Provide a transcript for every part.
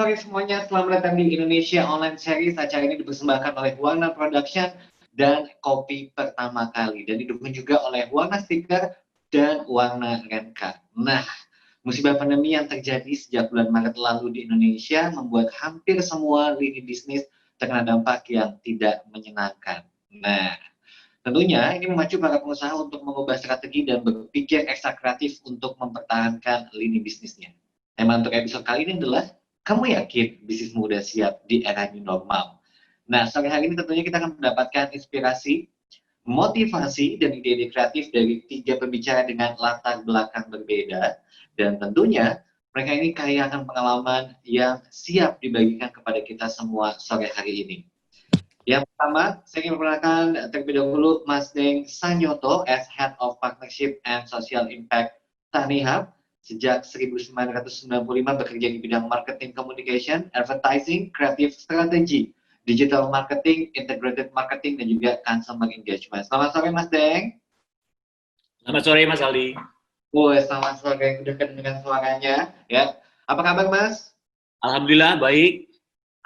sore semuanya, selamat datang di Indonesia Online Series. Acara ini dipersembahkan oleh Warna Production dan Kopi Pertama Kali. Dan didukung juga oleh Warna Stiker dan Warna Renka. Nah, musibah pandemi yang terjadi sejak bulan Maret lalu di Indonesia membuat hampir semua lini bisnis terkena dampak yang tidak menyenangkan. Nah, tentunya ini memacu para pengusaha untuk mengubah strategi dan berpikir ekstra kreatif untuk mempertahankan lini bisnisnya. Tema untuk episode kali ini adalah, kamu yakin bisnismu udah siap di era new normal? Nah, sore hari ini tentunya kita akan mendapatkan inspirasi, motivasi, dan ide-ide kreatif dari 3 pembicara dengan latar belakang berbeda. Dan tentunya mereka ini kaya akan pengalaman yang siap dibagikan kepada kita semua sore hari ini. Yang pertama, saya ingin memperkenalkan terlebih dahulu Mas Deng Sanyoto as Head of Partnership and Social Impact Tanihub. Sejak 1995 bekerja di bidang marketing communication, advertising, creative strategy, digital marketing, integrated marketing, dan juga consumer engagement. Selamat sore Mas Deng. Selamat sore Mas Aldi. Selamat sore, udah kedengeran suaranya. Ya, apa kabar Mas? Alhamdulillah baik.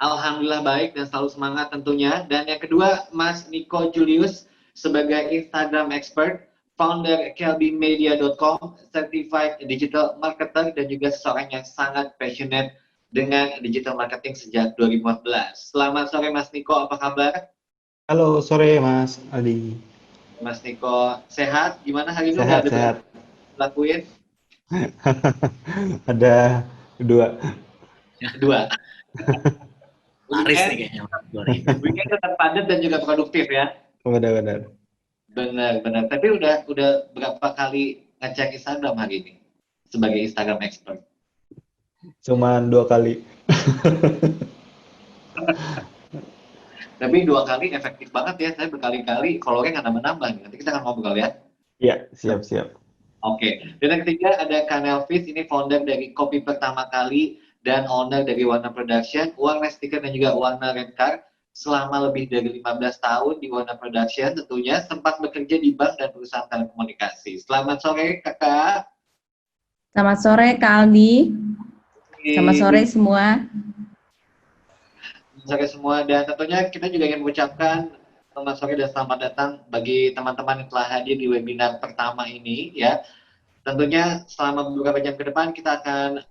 Alhamdulillah baik dan selalu semangat tentunya. Dan yang kedua, Mas Niko Julius sebagai Instagram expert, founder kelbymedia.com, certified digital marketer, dan juga seorang yang sangat passionate dengan digital marketing sejak 2014. Selamat sore Mas Niko, apa kabar? Halo sore Mas Aldi. Mas Niko, sehat? Gimana hari ini? Sehat, Udah sehat. lakuin? Ada dua. Laris nih kayaknya. Weekend tetap padat dan juga produktif ya? Benar-benar. Benar. Tapi udah berapa kali ngecek Instagram hari ini sebagai Instagram expert? Cuman 2 kali. Tapi 2 kali efektif banget ya. Saya berkali-kali followernya nggak nambah-nambah. Nanti kita akan ngobrol ya. Iya, siap. Oke. Dan yang ketiga ada Kanel Fis, ini founder dari Kopi Pertama Kali dan owner dari Warna Production, Warna Stiker, dan juga Warna Renka. Selama lebih dari 15 tahun di Warna Production, tentunya sempat bekerja di bank dan perusahaan telekomunikasi. Selamat sore, Kakak. Selamat sore, Kak Aldi. Selamat sore semua. Selamat sore semua, dan tentunya kita juga ingin mengucapkan selamat sore dan selamat datang bagi teman-teman yang telah hadir di webinar pertama ini ya. Tentunya selama beberapa jam ke depan kita akan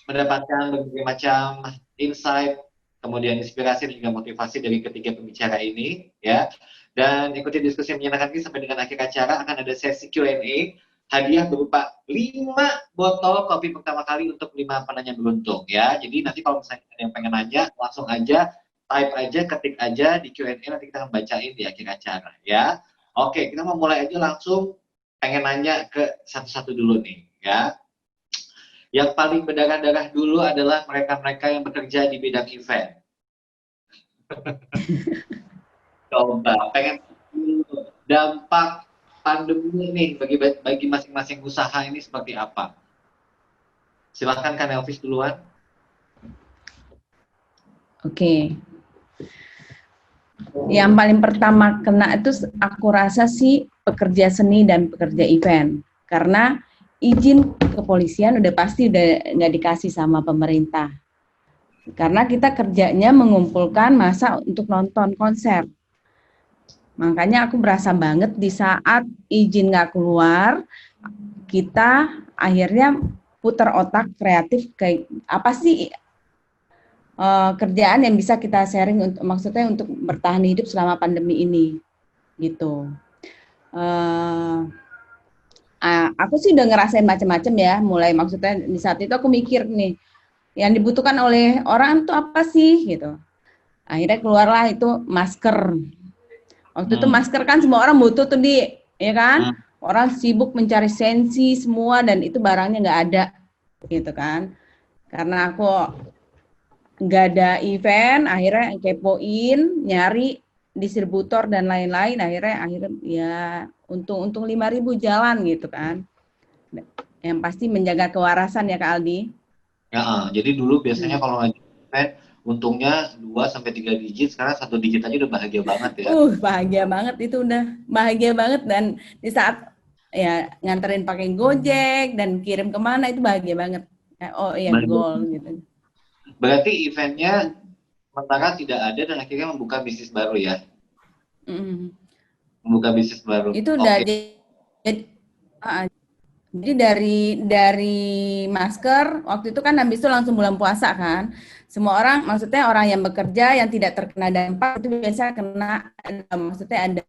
mendapatkan berbagai macam insight, kemudian inspirasi dan juga motivasi dari ketiga pembicara ini ya. Dan ikuti diskusi yang menyenangkan ini sampai dengan akhir acara. Akan ada sesi Q&A, hadiah berupa 5 botol kopi pertama kali untuk 5 penanya beruntung ya. Jadi nanti kalau misalnya ada yang pengen nanya, langsung aja type aja, ketik aja di Q&A, nanti kita akan bacain di akhir acara ya. Oke, kita mau mulai aja langsung, pengen nanya ke satu-satu dulu nih ya. Yang paling berdarah-darah dulu adalah mereka-mereka yang bekerja di bidang event. Coba, pengen dampak pandemi nih bagi masing-masing usaha ini seperti apa? Silahkan Kak Elvis duluan. Oke. Yang paling pertama kena itu aku rasa sih pekerja seni dan pekerja event. Karena izin kepolisian udah pasti nggak dikasih sama pemerintah. Karena kita kerjanya mengumpulkan massa untuk nonton konser. Makanya aku berasa banget di saat izin nggak keluar, kita akhirnya putar otak kreatif kayak apa sih kerjaan yang bisa kita sharing untuk maksudnya untuk bertahan hidup selama pandemi ini gitu. Aku sih udah ngerasain macam-macam ya, mulai maksudnya di saat itu aku mikir nih yang dibutuhkan oleh orang itu apa sih gitu. Akhirnya keluarlah itu masker. Waktu itu masker kan semua orang butuh tuh ya kan? Orang sibuk mencari sensi semua dan itu barangnya nggak ada gitu kan. Karena aku nggak ada event, akhirnya kepoin, nyari distributor dan lain-lain, akhirnya ya untung 5.000 jalan gitu kan. Yang pasti menjaga kewarasan ya Kak Aldi. Ya, jadi dulu biasanya kalau lagi event untungnya 2-3 digit, sekarang 1 digit aja udah bahagia banget ya. Bahagia banget itu udah bahagia banget, dan di saat ya nganterin pakai Gojek dan kirim kemana itu bahagia banget. Oh iya, goal gitu. Berarti eventnya sementara tidak ada dan akhirnya membuka bisnis baru ya? Mm. Membuka bisnis baru. Itu Oke. udah jadi dari masker waktu itu kan habis itu langsung bulan puasa kan. Semua orang, maksudnya orang yang bekerja yang tidak terkena dampak itu biasa kena, maksudnya ada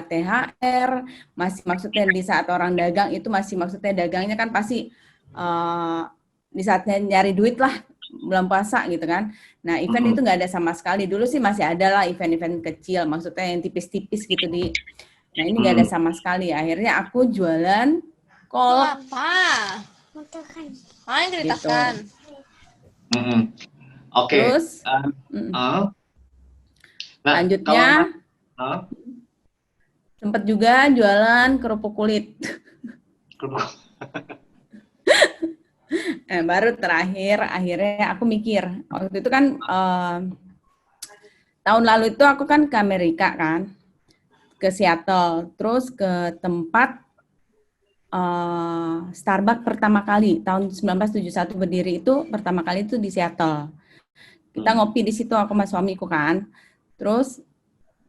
THR, masih maksudnya di saat orang dagang itu masih maksudnya dagangnya kan pasti di saatnya nyari duit lah bulan puasa gitu kan. Nah event itu nggak ada sama sekali. Dulu sih masih ada lah event-event kecil, maksudnya yang tipis-tipis gitu di. Nah ini nggak ada sama sekali. Akhirnya aku jualan kolak. Apa? Yang ceritakan. Oke. Terus Nah, lanjutnya sempat juga jualan kerupuk kulit. Baru terakhir akhirnya aku mikir waktu itu kan tahun lalu itu aku kan ke Amerika kan, ke Seattle, terus ke tempat Starbucks pertama kali tahun 1971 berdiri itu pertama kali itu di Seattle. Kita ngopi di situ aku sama suamiku kan. Terus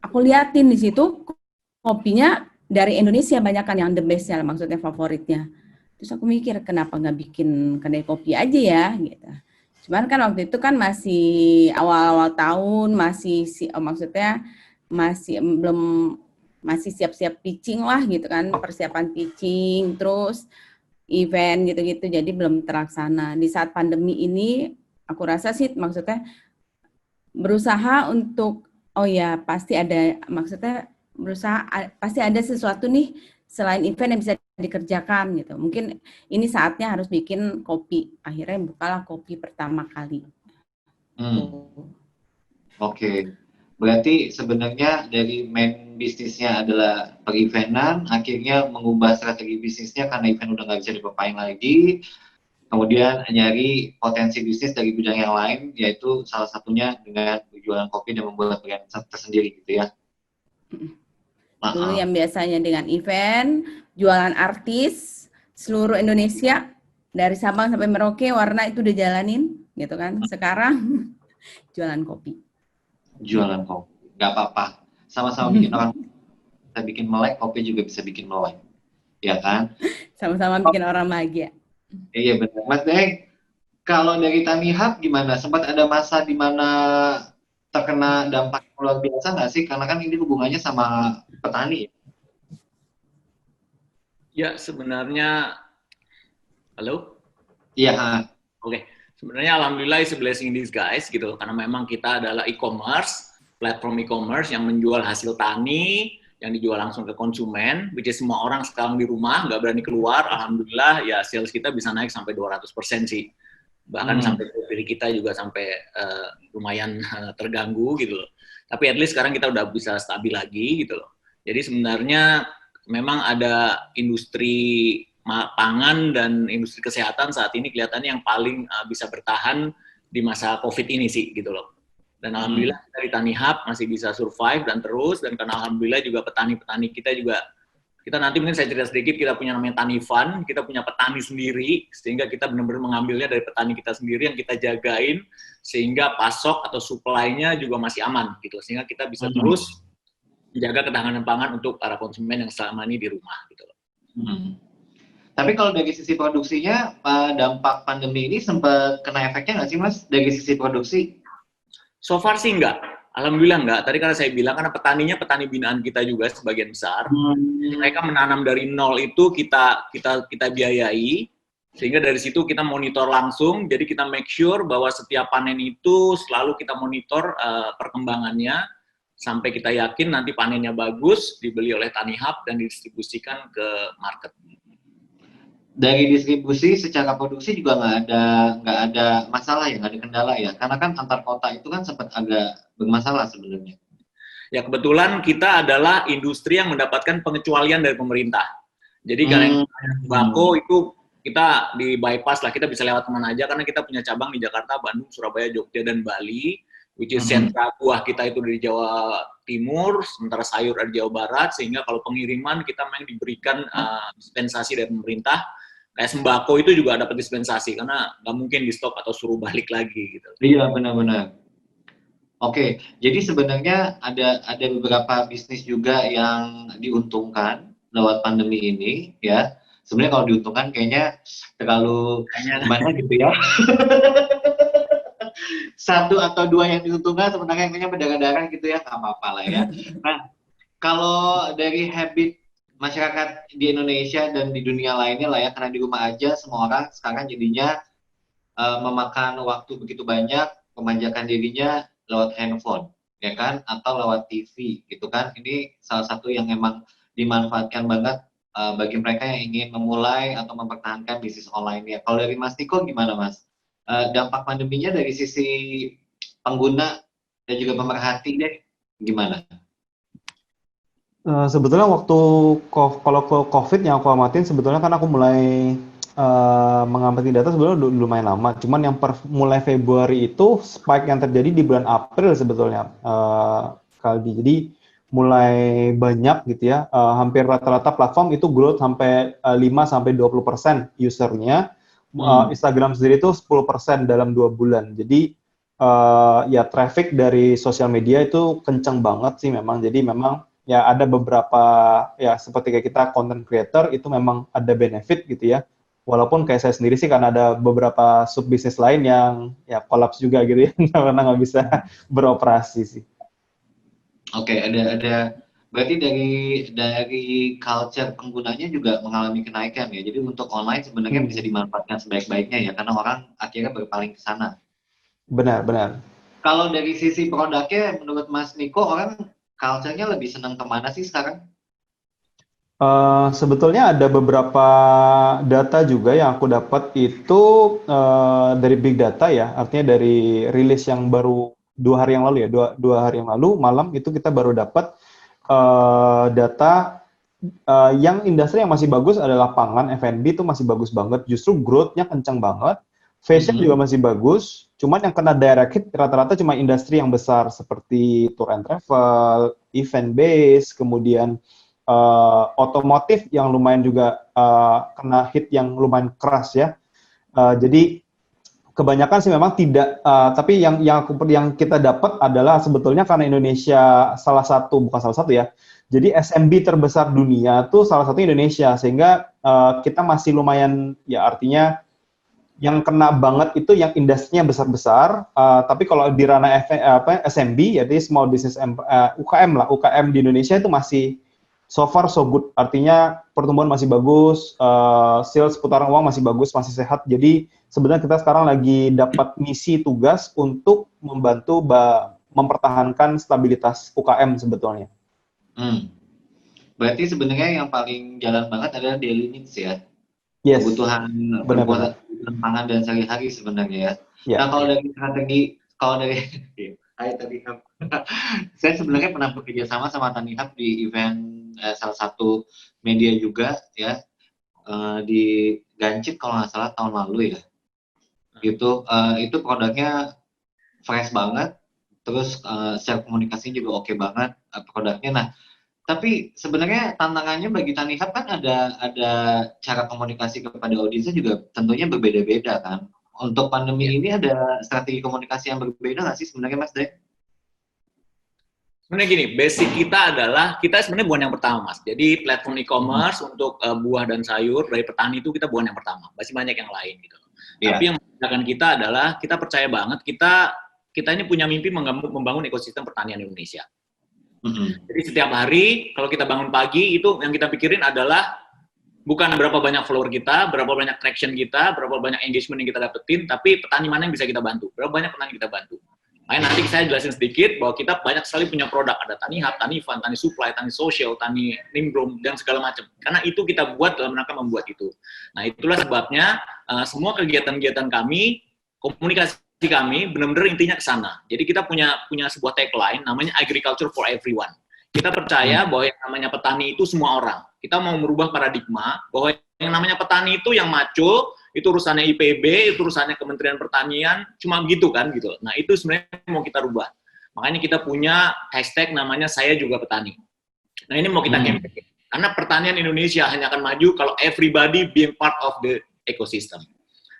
aku liatin di situ kopinya dari Indonesia banyak kan yang the best-nya, maksudnya favoritnya. Terus aku mikir kenapa nggak bikin kedai kopi aja ya gitu. Cuman kan waktu itu kan masih awal-awal tahun, maksudnya masih siap-siap pitching lah gitu kan, persiapan pitching, terus event gitu-gitu, jadi belum terlaksana. Di saat pandemi ini, aku rasa sih maksudnya berusaha untuk, pasti ada, maksudnya berusaha, pasti ada sesuatu nih selain event yang bisa dikerjakan gitu. Mungkin ini saatnya harus bikin kopi. Akhirnya bukalah kopi pertama kali. Oke. Berarti sebenarnya dari main bisnisnya adalah per-eventan, akhirnya mengubah strategi bisnisnya karena event udah nggak bisa dipapain lagi, kemudian nyari potensi bisnis dari bidang yang lain, yaitu salah satunya dengan jualan kopi dan membuat brand tersendiri gitu ya. Dulu yang biasanya dengan event, jualan artis seluruh Indonesia, dari Sabang sampai Merauke, Warna itu udah jalanin gitu kan. Sekarang jualan kopi. Jualan kopi, nggak apa-apa. Sama-sama bikin orang bisa bikin melek, kopi juga bisa bikin melek, ya kan? Sama-sama bikin orang bahagia. Iya benar. Mas Deng, kalau dari Tanihub gimana? Sempat ada masa di mana terkena dampak luar biasa nggak sih? Karena kan ini hubungannya sama petani. Ya sebenarnya, halo? Iya. Oke. Sebenarnya alhamdulillah is a blessing in disguise gitu, karena memang kita adalah e-commerce, platform e-commerce yang menjual hasil tani, yang dijual langsung ke konsumen, which is semua orang sekarang di rumah, nggak berani keluar, alhamdulillah ya sales kita bisa naik sampai 200% sih. Bahkan sampai diri kita juga sampai lumayan terganggu gitu loh. Tapi at least sekarang kita udah bisa stabil lagi gitu loh. Jadi sebenarnya memang ada industri pangan dan industri kesehatan saat ini kelihatannya yang paling bisa bertahan di masa COVID ini sih gitu loh. Dan alhamdulillah dari Tanihub masih bisa survive dan terus, dan karena alhamdulillah juga petani-petani kita juga, kita nanti mungkin saya cerita sedikit, kita punya namanya Tani Fund, kita punya petani sendiri, sehingga kita benar-benar mengambilnya dari petani kita sendiri yang kita jagain, sehingga pasok atau supply-nya juga masih aman gitu, sehingga kita bisa terus menjaga ketahanan pangan untuk para konsumen yang selama ini di rumah gitu loh. Tapi kalau dari sisi produksinya, dampak pandemi ini sempat kena efeknya nggak sih Mas, dari sisi produksi? So far sih enggak. Alhamdulillah enggak. Tadi karena saya bilang, karena petaninya petani binaan kita juga sebagian besar. Mereka menanam dari nol itu kita biayai, sehingga dari situ kita monitor langsung. Jadi kita make sure bahwa setiap panen itu selalu kita monitor perkembangannya, sampai kita yakin nanti panennya bagus, dibeli oleh Tanihub dan didistribusikan ke market. Dari distribusi secara produksi juga nggak ada masalah ya, nggak ada kendala ya, karena kan antar kota itu kan sempat agak bermasalah sebenarnya. Ya kebetulan kita adalah industri yang mendapatkan pengecualian dari pemerintah. Jadi karena sembako itu kita di bypass lah, kita bisa lewat kemana aja karena kita punya cabang di Jakarta, Bandung, Surabaya, Jogja dan Bali, which is sentra buah kita itu di Jawa Timur, sementara sayur dari Jawa Barat, sehingga kalau pengiriman kita memang diberikan dispensasi dari pemerintah. Kayak sembako itu juga dapat dispensasi karena nggak mungkin di stop atau suruh balik lagi gitu. Iya, benar-benar. Oke, jadi sebenarnya ada beberapa bisnis juga yang diuntungkan lewat pandemi ini, ya. Sebenarnya kalau diuntungkan kayaknya terlalu gimana gitu ya. Satu atau dua yang diuntungkan sebenarnya kayaknya berdarah-darah gitu ya, nggak apa-apa lah ya. Nah, kalau dari habit masyarakat di Indonesia dan di dunia lainnya lah ya, karena di rumah aja semua orang sekarang jadinya memakan waktu begitu banyak, memanjakan dirinya lewat handphone, ya kan, atau lewat TV, gitu kan. Ini salah satu yang memang dimanfaatkan banget bagi mereka yang ingin memulai atau mempertahankan bisnis online ya. Kalau dari Mas Niko gimana, Mas? Dampak pandeminya dari sisi pengguna dan juga pemerhati deh, gimana? Sebetulnya waktu kalau COVID yang aku amatin sebetulnya kan aku mulai mengamati data sebenarnya lumayan lama. Cuman yang mulai Februari itu spike yang terjadi di bulan April sebetulnya, Kaldi. Jadi mulai banyak gitu ya, hampir rata-rata platform itu growth sampai 5-20% usernya. Instagram sendiri itu 10% dalam 2 bulan. Jadi ya traffic dari sosial media itu kencang banget sih memang. Jadi memang ya ada beberapa ya seperti kayak kita content creator itu memang ada benefit gitu ya. Walaupun kayak saya sendiri sih karena ada beberapa sub bisnis lain yang ya kolaps juga gitu ya karena nggak bisa beroperasi sih. Oke, ada berarti dari culture penggunanya juga mengalami kenaikan ya. Jadi untuk online sebenarnya bisa dimanfaatkan sebaik-baiknya ya, karena orang akhirnya berpaling ke sana. Benar. Kalau dari sisi produknya, menurut Mas Niko, orang culture-nya lebih senang kemana sih sekarang? Sebetulnya ada beberapa data juga yang aku dapat itu dari big data ya, artinya dari rilis yang baru 2 hari yang lalu ya, dua hari yang lalu malam itu kita baru dapat data yang industri yang masih bagus adalah pangan, F&B itu masih bagus banget, justru growth-nya kencang banget, fashion juga masih bagus, cuman yang kena direct hit rata-rata cuma industri yang besar seperti tour and travel, event base, kemudian otomotif yang lumayan juga kena hit yang lumayan keras ya. Jadi kebanyakan sih memang tidak, tapi yang kita dapat adalah sebetulnya karena Indonesia bukan salah satu ya. Jadi SMB terbesar dunia tuh salah satu Indonesia, sehingga kita masih lumayan ya, artinya yang kena banget itu yang industrinya besar-besar, tapi kalau di ranah SMB, yaitu small business UKM lah, UKM di Indonesia itu masih so far so good, artinya pertumbuhan masih bagus, sales putaran uang masih bagus, masih sehat. Jadi sebenarnya kita sekarang lagi dapat misi tugas untuk membantu mempertahankan stabilitas UKM sebetulnya. Berarti sebenarnya yang paling jalan banget adalah daily needs ya, Yes. kebutuhan pangan dan sehari-hari sebenarnya ya. Yeah. Nah kalau dari strategi, Hai Tanihub, saya sebenarnya pernah bekerja sama Tanihub di event salah satu media juga ya, di Gancit kalau nggak salah tahun lalu ya. Gitu, itu produknya fresh banget, terus secara komunikasi juga oke banget produknya. Nah, tapi sebenarnya tantangannya bagi Tanihub kan ada cara komunikasi kepada audiensnya juga tentunya berbeda-beda kan. Untuk pandemi ini ada strategi komunikasi yang berbeda nggak sih sebenarnya, Mas De? Sebenarnya gini, basic kita adalah, kita sebenarnya bukan yang pertama, Mas. Jadi platform e-commerce untuk buah dan sayur dari petani itu kita bukan yang pertama. Masih banyak yang lain gitu. Yeah. Tapi yang membedakan kita adalah, kita percaya banget, kita ini punya mimpi membangun ekosistem pertanian Indonesia. Jadi setiap hari, kalau kita bangun pagi, itu yang kita pikirin adalah bukan berapa banyak follower kita, berapa banyak traction kita, berapa banyak engagement yang kita dapetin, tapi petani mana yang bisa kita bantu, berapa banyak petani kita bantu. Makanya nanti saya jelasin sedikit bahwa kita banyak sekali punya produk, ada Tanihub, Tanifan, Tani Supply, Tani Social, Tani Nimbrung, dan segala macam. Karena itu kita buat dalam rangka membuat itu. Nah itulah sebabnya semua kegiatan-kegiatan kami, komunikasi kami benar-benar intinya ke sana. Jadi kita punya sebuah tagline namanya Agriculture for Everyone. Kita percaya bahwa yang namanya petani itu semua orang. Kita mau merubah paradigma bahwa yang namanya petani itu yang maco, itu urusannya IPB, itu urusannya Kementerian Pertanian, cuma begitu kan gitu. Nah itu sebenarnya mau kita rubah. Makanya kita punya hashtag namanya Saya Juga Petani. Nah ini mau kita campaign. Karena pertanian Indonesia hanya akan maju kalau everybody being part of the ecosystem.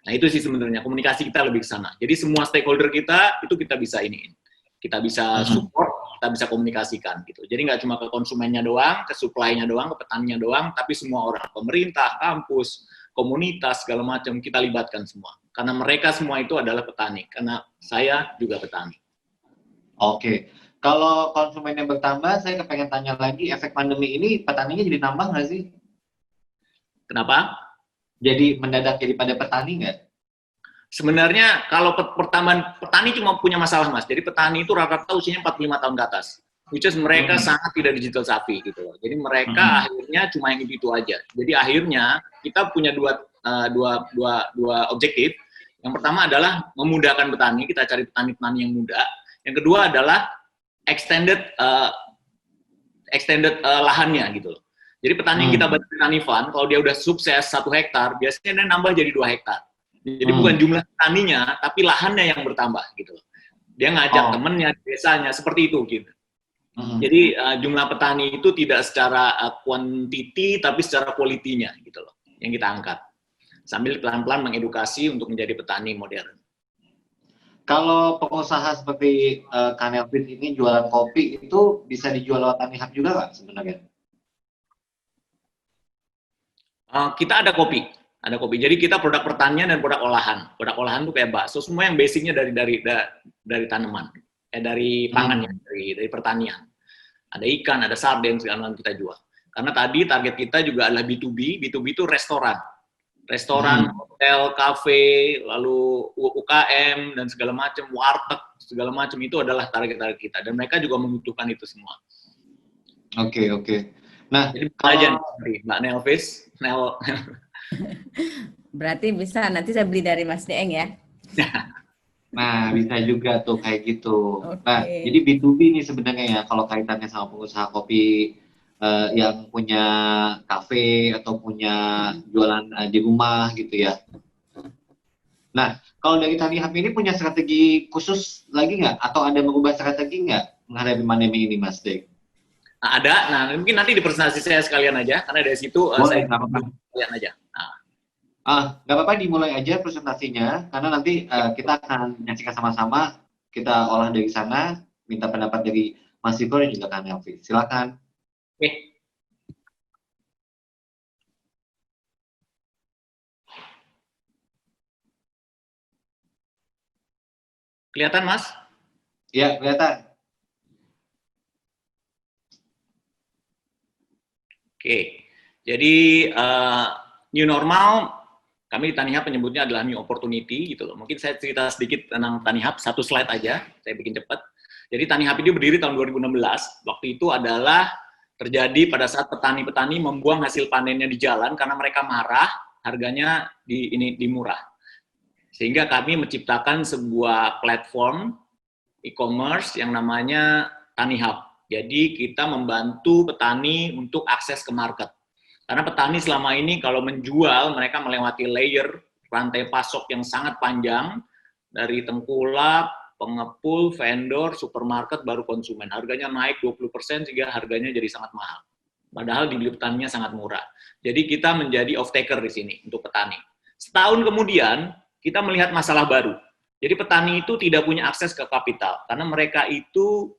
Nah, itu sih sebenarnya komunikasi kita lebih ke sana. Jadi semua stakeholder kita itu kita bisa iniin. Kita bisa support, kita bisa komunikasikan gitu. Jadi nggak cuma ke konsumennya doang, ke supply-nya doang, ke petaninya doang, tapi semua orang, pemerintah, kampus, komunitas, segala macam kita libatkan semua. Karena mereka semua itu adalah petani. Karena saya juga petani. Oke. Kalau konsumennya bertambah, saya kepengen tanya lagi, efek pandemi ini petaninya jadi nambah nggak sih? Kenapa? Jadi mendadak jadi pada petani nggak? Sebenarnya kalau pertambahan petani cuma punya masalah, Mas. Jadi petani itu rata-rata usianya 45 tahun ke atas. Which is mereka sangat tidak digital savvy gitu loh. Jadi mereka akhirnya cuma yang itu aja. Jadi akhirnya kita punya dua objektif. Yang pertama adalah memudahkan petani, kita cari petani-petani yang muda. Yang kedua adalah extended lahannya gitu loh. Jadi petani yang kita bantu petani fund, kalau dia udah sukses 1 hektar, biasanya dia nambah jadi 2 hektar. Jadi bukan jumlah petaninya, tapi lahannya yang bertambah gitu loh. Dia ngajak temennya, desanya, seperti itu gitu. Jadi jumlah petani itu tidak secara quantity, tapi secara quality-nya gitu loh, yang kita angkat. Sambil pelan-pelan mengedukasi untuk menjadi petani modern. Kalau pengusaha seperti Kanelfit ini jualan kopi itu bisa dijual lewat Tanihub juga nggak sebenarnya? Kita ada kopi. Jadi kita produk pertanian dan produk olahan. Produk olahan itu kayak bakso, semua yang basicnya dari tanaman, dari pangan ya, dari pertanian. Ada ikan, ada sarden, segala macam kita jual. Karena tadi target kita juga adalah B2B. B2B itu restoran, hotel, kafe, lalu UKM dan segala macam, warteg, segala macam itu adalah target kita. Dan mereka juga membutuhkan itu semua. Oke. Nah, jadi aja Mbak Nelvis, Berarti bisa nanti saya beli dari Mas Deeng ya. Nah, bisa juga tuh kayak gitu. Okay. Nah, jadi B2B nih sebenarnya ya kalau kaitannya sama pengusaha kopi yang punya kafe atau punya jualan di rumah gitu ya. Nah, kalau dari Tanihub ini punya strategi khusus lagi nggak? Atau ada merubah strategi nggak menghadapi pandemi ini, Mas Dek? Nah, ada. Nah, mungkin nanti di presentasi saya sekalian aja, karena dari situ boleh, saya sekalian aja. Nggak apa-apa dimulai aja presentasinya, karena nanti kita akan menyaksikan sama-sama, kita olah dari sana, minta pendapat dari Mas Iko dan juga Kang Elvi. Silakan. Oke. Kelihatan, Mas? Ya, kelihatan. Oke. Jadi new normal, kami di Tanihub penyebutnya adalah new opportunity gitu loh. Mungkin saya cerita sedikit tentang Tanihub, 1 slide aja, saya bikin cepat. Jadi Tanihub ini berdiri tahun 2016. Waktu itu adalah terjadi pada saat petani-petani membuang hasil panennya di jalan karena mereka marah, harganya di murah. Sehingga kami menciptakan sebuah platform e-commerce yang namanya Tanihub. Jadi kita membantu petani untuk akses ke market. Karena petani selama ini kalau menjual, mereka melewati layer rantai pasok yang sangat panjang, dari tengkulak, pengepul, vendor, supermarket, baru konsumen. Harganya naik 20% sehingga harganya jadi sangat mahal. Padahal dibeli petaninya sangat murah. Jadi kita menjadi off-taker di sini untuk petani. Setahun kemudian, kita melihat masalah baru. Jadi petani itu tidak punya akses ke kapital, karena mereka itu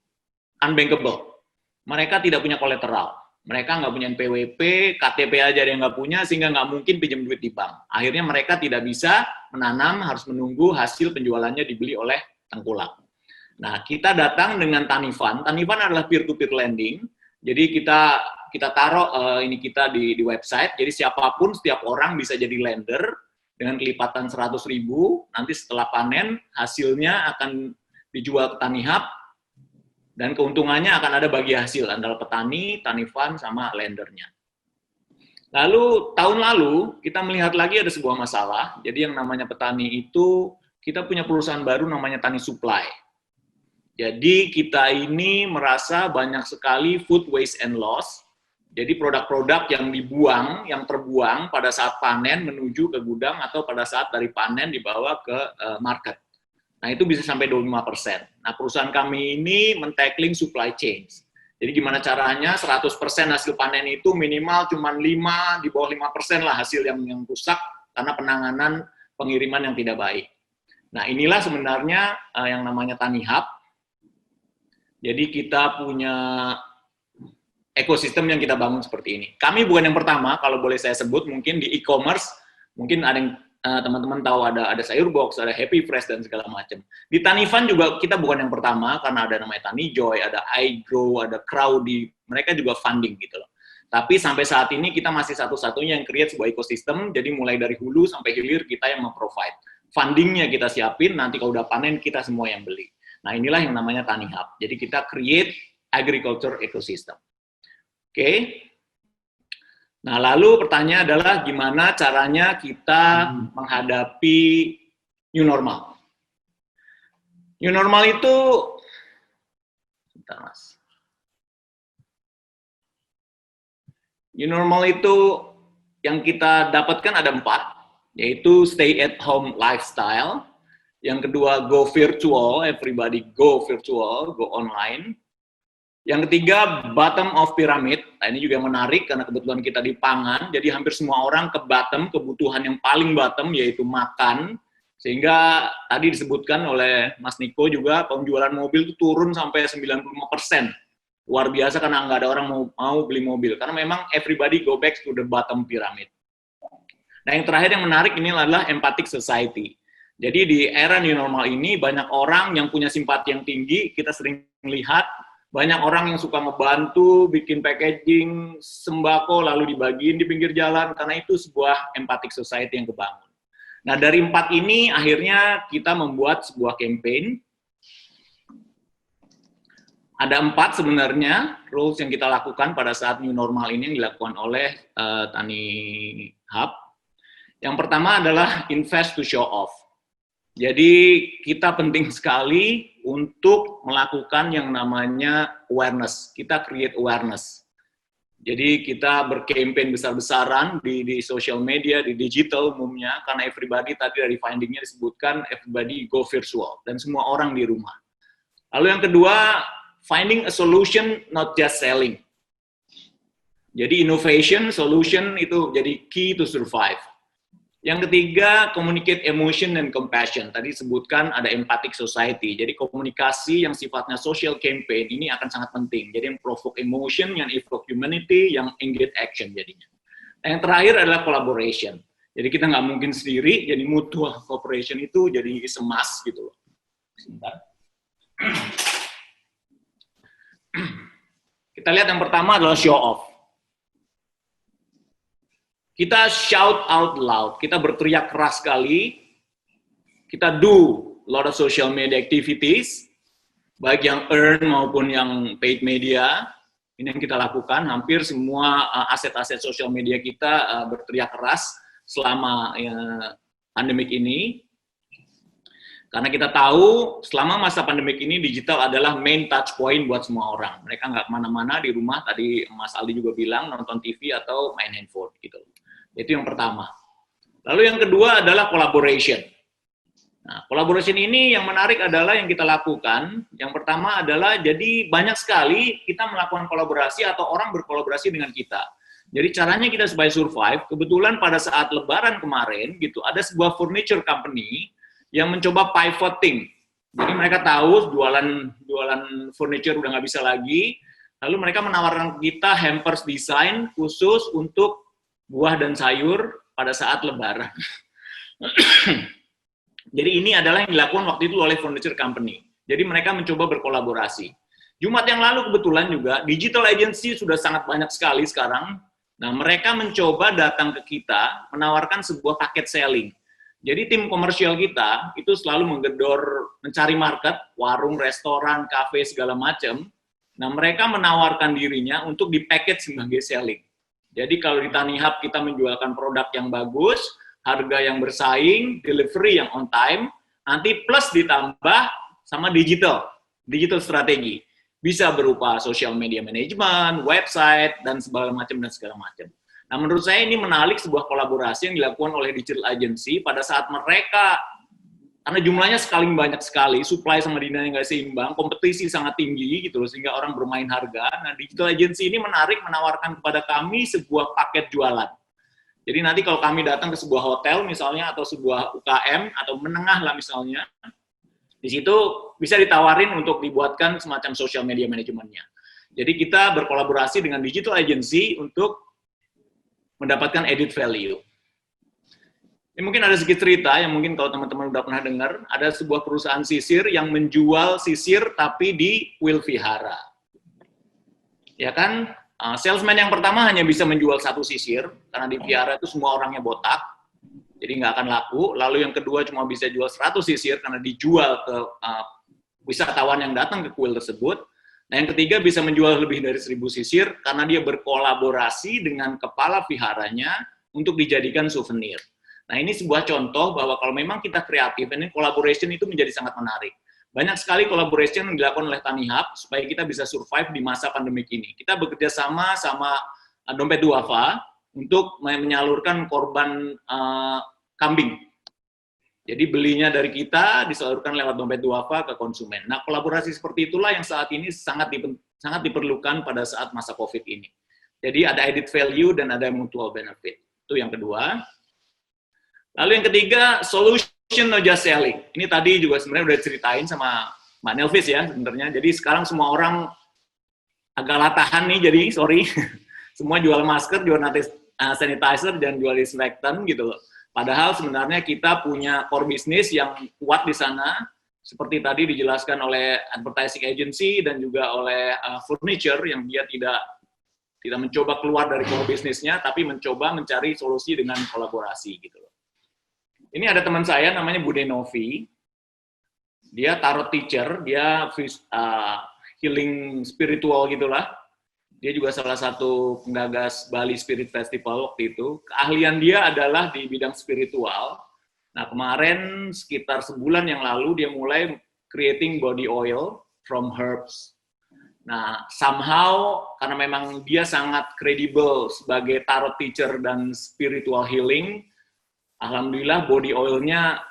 unbankable. Mereka tidak punya kolateral. Mereka nggak punya NPWP, KTP aja dia nggak punya, sehingga nggak mungkin pinjam duit di bank. Akhirnya mereka tidak bisa menanam, harus menunggu hasil penjualannya dibeli oleh tengkulak. Nah, kita datang dengan Tanifan. Tanifan adalah peer-to-peer lending. Jadi kita taruh ini kita di website, jadi siapapun, setiap orang bisa jadi lender dengan kelipatan 100.000, nanti setelah panen, hasilnya akan dijual ke Tanihub, dan keuntungannya akan ada bagi hasil antara petani, Tanifan, sama lendernya. Lalu tahun lalu kita melihat lagi ada sebuah masalah. Jadi yang namanya petani itu kita punya perusahaan baru namanya Tani Supply. Jadi kita ini merasa banyak sekali food waste and loss. Jadi produk-produk yang dibuang, yang terbuang pada saat panen menuju ke gudang atau pada saat dari panen dibawa ke market. Nah, itu bisa sampai 25%. Nah, perusahaan kami ini men-tackling supply chain. Jadi gimana caranya 100% hasil panen itu minimal cuma 5, di bawah 5% lah hasil yang rusak karena penanganan pengiriman yang tidak baik. Nah, inilah sebenarnya yang namanya Tani Hub. Jadi kita punya ekosistem yang kita bangun seperti ini. Kami bukan yang pertama, kalau boleh saya sebut, mungkin di e-commerce, mungkin ada yang teman-teman tahu ada Sayur Box, ada Happy Fresh, dan segala macam. Di Tanifan juga kita bukan yang pertama, karena ada namanya Tani Joy, ada iGrow, ada Crowdy, mereka juga funding gitu loh. Tapi sampai saat ini kita masih satu-satunya yang create sebuah ekosistem, jadi mulai dari hulu sampai hilir kita yang memprovide. Fundingnya kita siapin, nanti kalau udah panen kita semua yang beli. Nah inilah yang namanya Tani Hub. Jadi kita create agriculture ecosystem. Oke. Nah, lalu pertanyaan adalah gimana caranya kita menghadapi new normal. New normal itu, bentar Mas. New normal itu yang kita dapatkan ada 4, yaitu stay at home lifestyle. Yang kedua, go virtual, everybody go virtual, go online. Yang ketiga, bottom of pyramid. Nah, ini juga menarik karena kebetulan kita di pangan, jadi hampir semua orang ke bottom, kebutuhan yang paling bottom yaitu makan. Sehingga tadi disebutkan oleh Mas Niko juga, penjualan mobil itu turun sampai 95%. Luar biasa karena nggak ada orang mau beli mobil. Karena memang everybody go back to the bottom pyramid. Nah, yang terakhir yang menarik ini adalah empathic society. Jadi di era new normal ini, banyak orang yang punya simpati yang tinggi, kita sering lihat, banyak orang yang suka ngebantu, bikin packaging, sembako, lalu dibagiin di pinggir jalan, karena itu sebuah empathic society yang kebangun. Nah, dari 4 ini, akhirnya kita membuat sebuah campaign. Ada 4 sebenarnya, rules yang kita lakukan pada saat new normal ini yang dilakukan oleh Tani Hub. Yang pertama adalah invest to show off. Jadi kita penting sekali untuk melakukan yang namanya awareness. Kita create awareness. Jadi kita berkampanye besar-besaran di social media, di digital umumnya, karena everybody tadi dari findingnya disebutkan everybody go virtual dan semua orang di rumah. Lalu yang kedua, finding a solution, not just selling. Jadi innovation, solution itu jadi key to survive. Yang ketiga, communicate emotion and compassion. Tadi disebutkan ada empathic society. Jadi komunikasi yang sifatnya social campaign ini akan sangat penting. Jadi yang provoke emotion, yang evoke humanity, yang engage action jadinya. Nah, yang terakhir adalah collaboration. Jadi kita nggak mungkin sendiri, jadi mutual cooperation itu jadi semas gitu loh. Sebentar. Kita lihat yang pertama adalah show off. Kita shout out loud, kita berteriak keras sekali, kita do a lot of social media activities, baik yang earn maupun yang paid media, ini yang kita lakukan, hampir semua aset-aset social media kita berteriak keras selama pandemik ini, karena kita tahu selama masa pandemik ini digital adalah main touch point buat semua orang, mereka nggak kemana-mana di rumah, tadi Mas Aldi juga bilang nonton TV atau main handphone gitu. Itu yang pertama. Lalu yang kedua adalah collaboration. Nah, collaboration ini yang menarik adalah yang kita lakukan. Yang pertama adalah jadi banyak sekali kita melakukan kolaborasi atau orang berkolaborasi dengan kita. Jadi caranya kita supaya survive, kebetulan pada saat Lebaran kemarin gitu ada sebuah furniture company yang mencoba pivoting. Jadi mereka tahu jualan furniture udah nggak bisa lagi, lalu mereka menawarkan kita hampers design khusus untuk buah dan sayur pada saat Lebaran. Jadi ini adalah yang dilakukan waktu itu oleh furniture company. Jadi mereka mencoba berkolaborasi. Jumat yang lalu kebetulan juga digital agency sudah sangat banyak sekali sekarang. Nah, mereka mencoba datang ke kita menawarkan sebuah paket selling. Jadi tim komersial kita itu selalu menggedor mencari market, warung, restoran, kafe segala macam. Nah, mereka menawarkan dirinya untuk di-package sebagai selling. Jadi kalau di Tani Hub kita menjualkan produk yang bagus, harga yang bersaing, delivery yang on time, nanti plus ditambah sama digital strategi. Bisa berupa social media management, website, dan segala macam. Nah, menurut saya ini menarik sebuah kolaborasi yang dilakukan oleh digital agency pada saat mereka karena jumlahnya scaling banyak sekali, supply sama demand nggak seimbang, kompetisi sangat tinggi gitu loh, sehingga orang bermain harga. Nah, digital agency ini menawarkan kepada kami sebuah paket jualan. Jadi nanti kalau kami datang ke sebuah hotel misalnya, atau sebuah UKM, atau menengah lah misalnya, di situ bisa ditawarin untuk dibuatkan semacam social media manajemennya. Jadi kita berkolaborasi dengan digital agency untuk mendapatkan added value. Ini mungkin ada sedikit cerita yang mungkin kalau teman-teman udah pernah dengar, ada sebuah perusahaan sisir yang menjual sisir tapi di kuil vihara. Ya kan, salesman yang pertama hanya bisa menjual satu sisir, karena di vihara itu semua orangnya botak, jadi nggak akan laku. Lalu yang kedua cuma bisa jual 100 sisir karena dijual ke wisatawan yang datang ke kuil tersebut. Nah, yang ketiga bisa menjual lebih dari 1000 sisir karena dia berkolaborasi dengan kepala viharanya untuk dijadikan souvenir. Nah, ini sebuah contoh bahwa kalau memang kita kreatif, ini collaboration itu menjadi sangat menarik. Banyak sekali collaboration yang dilakukan oleh Tanihub supaya kita bisa survive di masa pandemik ini. Kita bekerja sama Dompet Duafa untuk menyalurkan korban kambing. Jadi belinya dari kita disalurkan lewat Dompet Duafa ke konsumen. Nah, kolaborasi seperti itulah yang saat ini sangat diperlukan pada saat masa COVID ini. Jadi ada added value dan ada mutual benefit. Itu yang kedua. Lalu yang ketiga, solution not just selling. Ini tadi juga sebenarnya udah ceritain sama Mbak Nelvis ya sebenarnya. Jadi sekarang semua orang agak latahan nih, jadi sorry. Semua jual masker, jual sanitizer, dan jual disinfektan gitu loh. Padahal sebenarnya kita punya core business yang kuat di sana, seperti tadi dijelaskan oleh advertising agency dan juga oleh furniture yang dia tidak mencoba keluar dari core business-nya, tapi mencoba mencari solusi dengan kolaborasi gitu loh. Ini ada teman saya namanya Bude Novi. Dia tarot teacher, dia healing spiritual gitulah. Dia juga salah satu penggagas Bali Spirit Festival waktu itu. Keahlian dia adalah di bidang spiritual. Nah, kemarin sekitar sebulan yang lalu dia mulai creating body oil from herbs. Nah, somehow karena memang dia sangat kredibel sebagai tarot teacher dan spiritual healing, alhamdulillah body oil-nya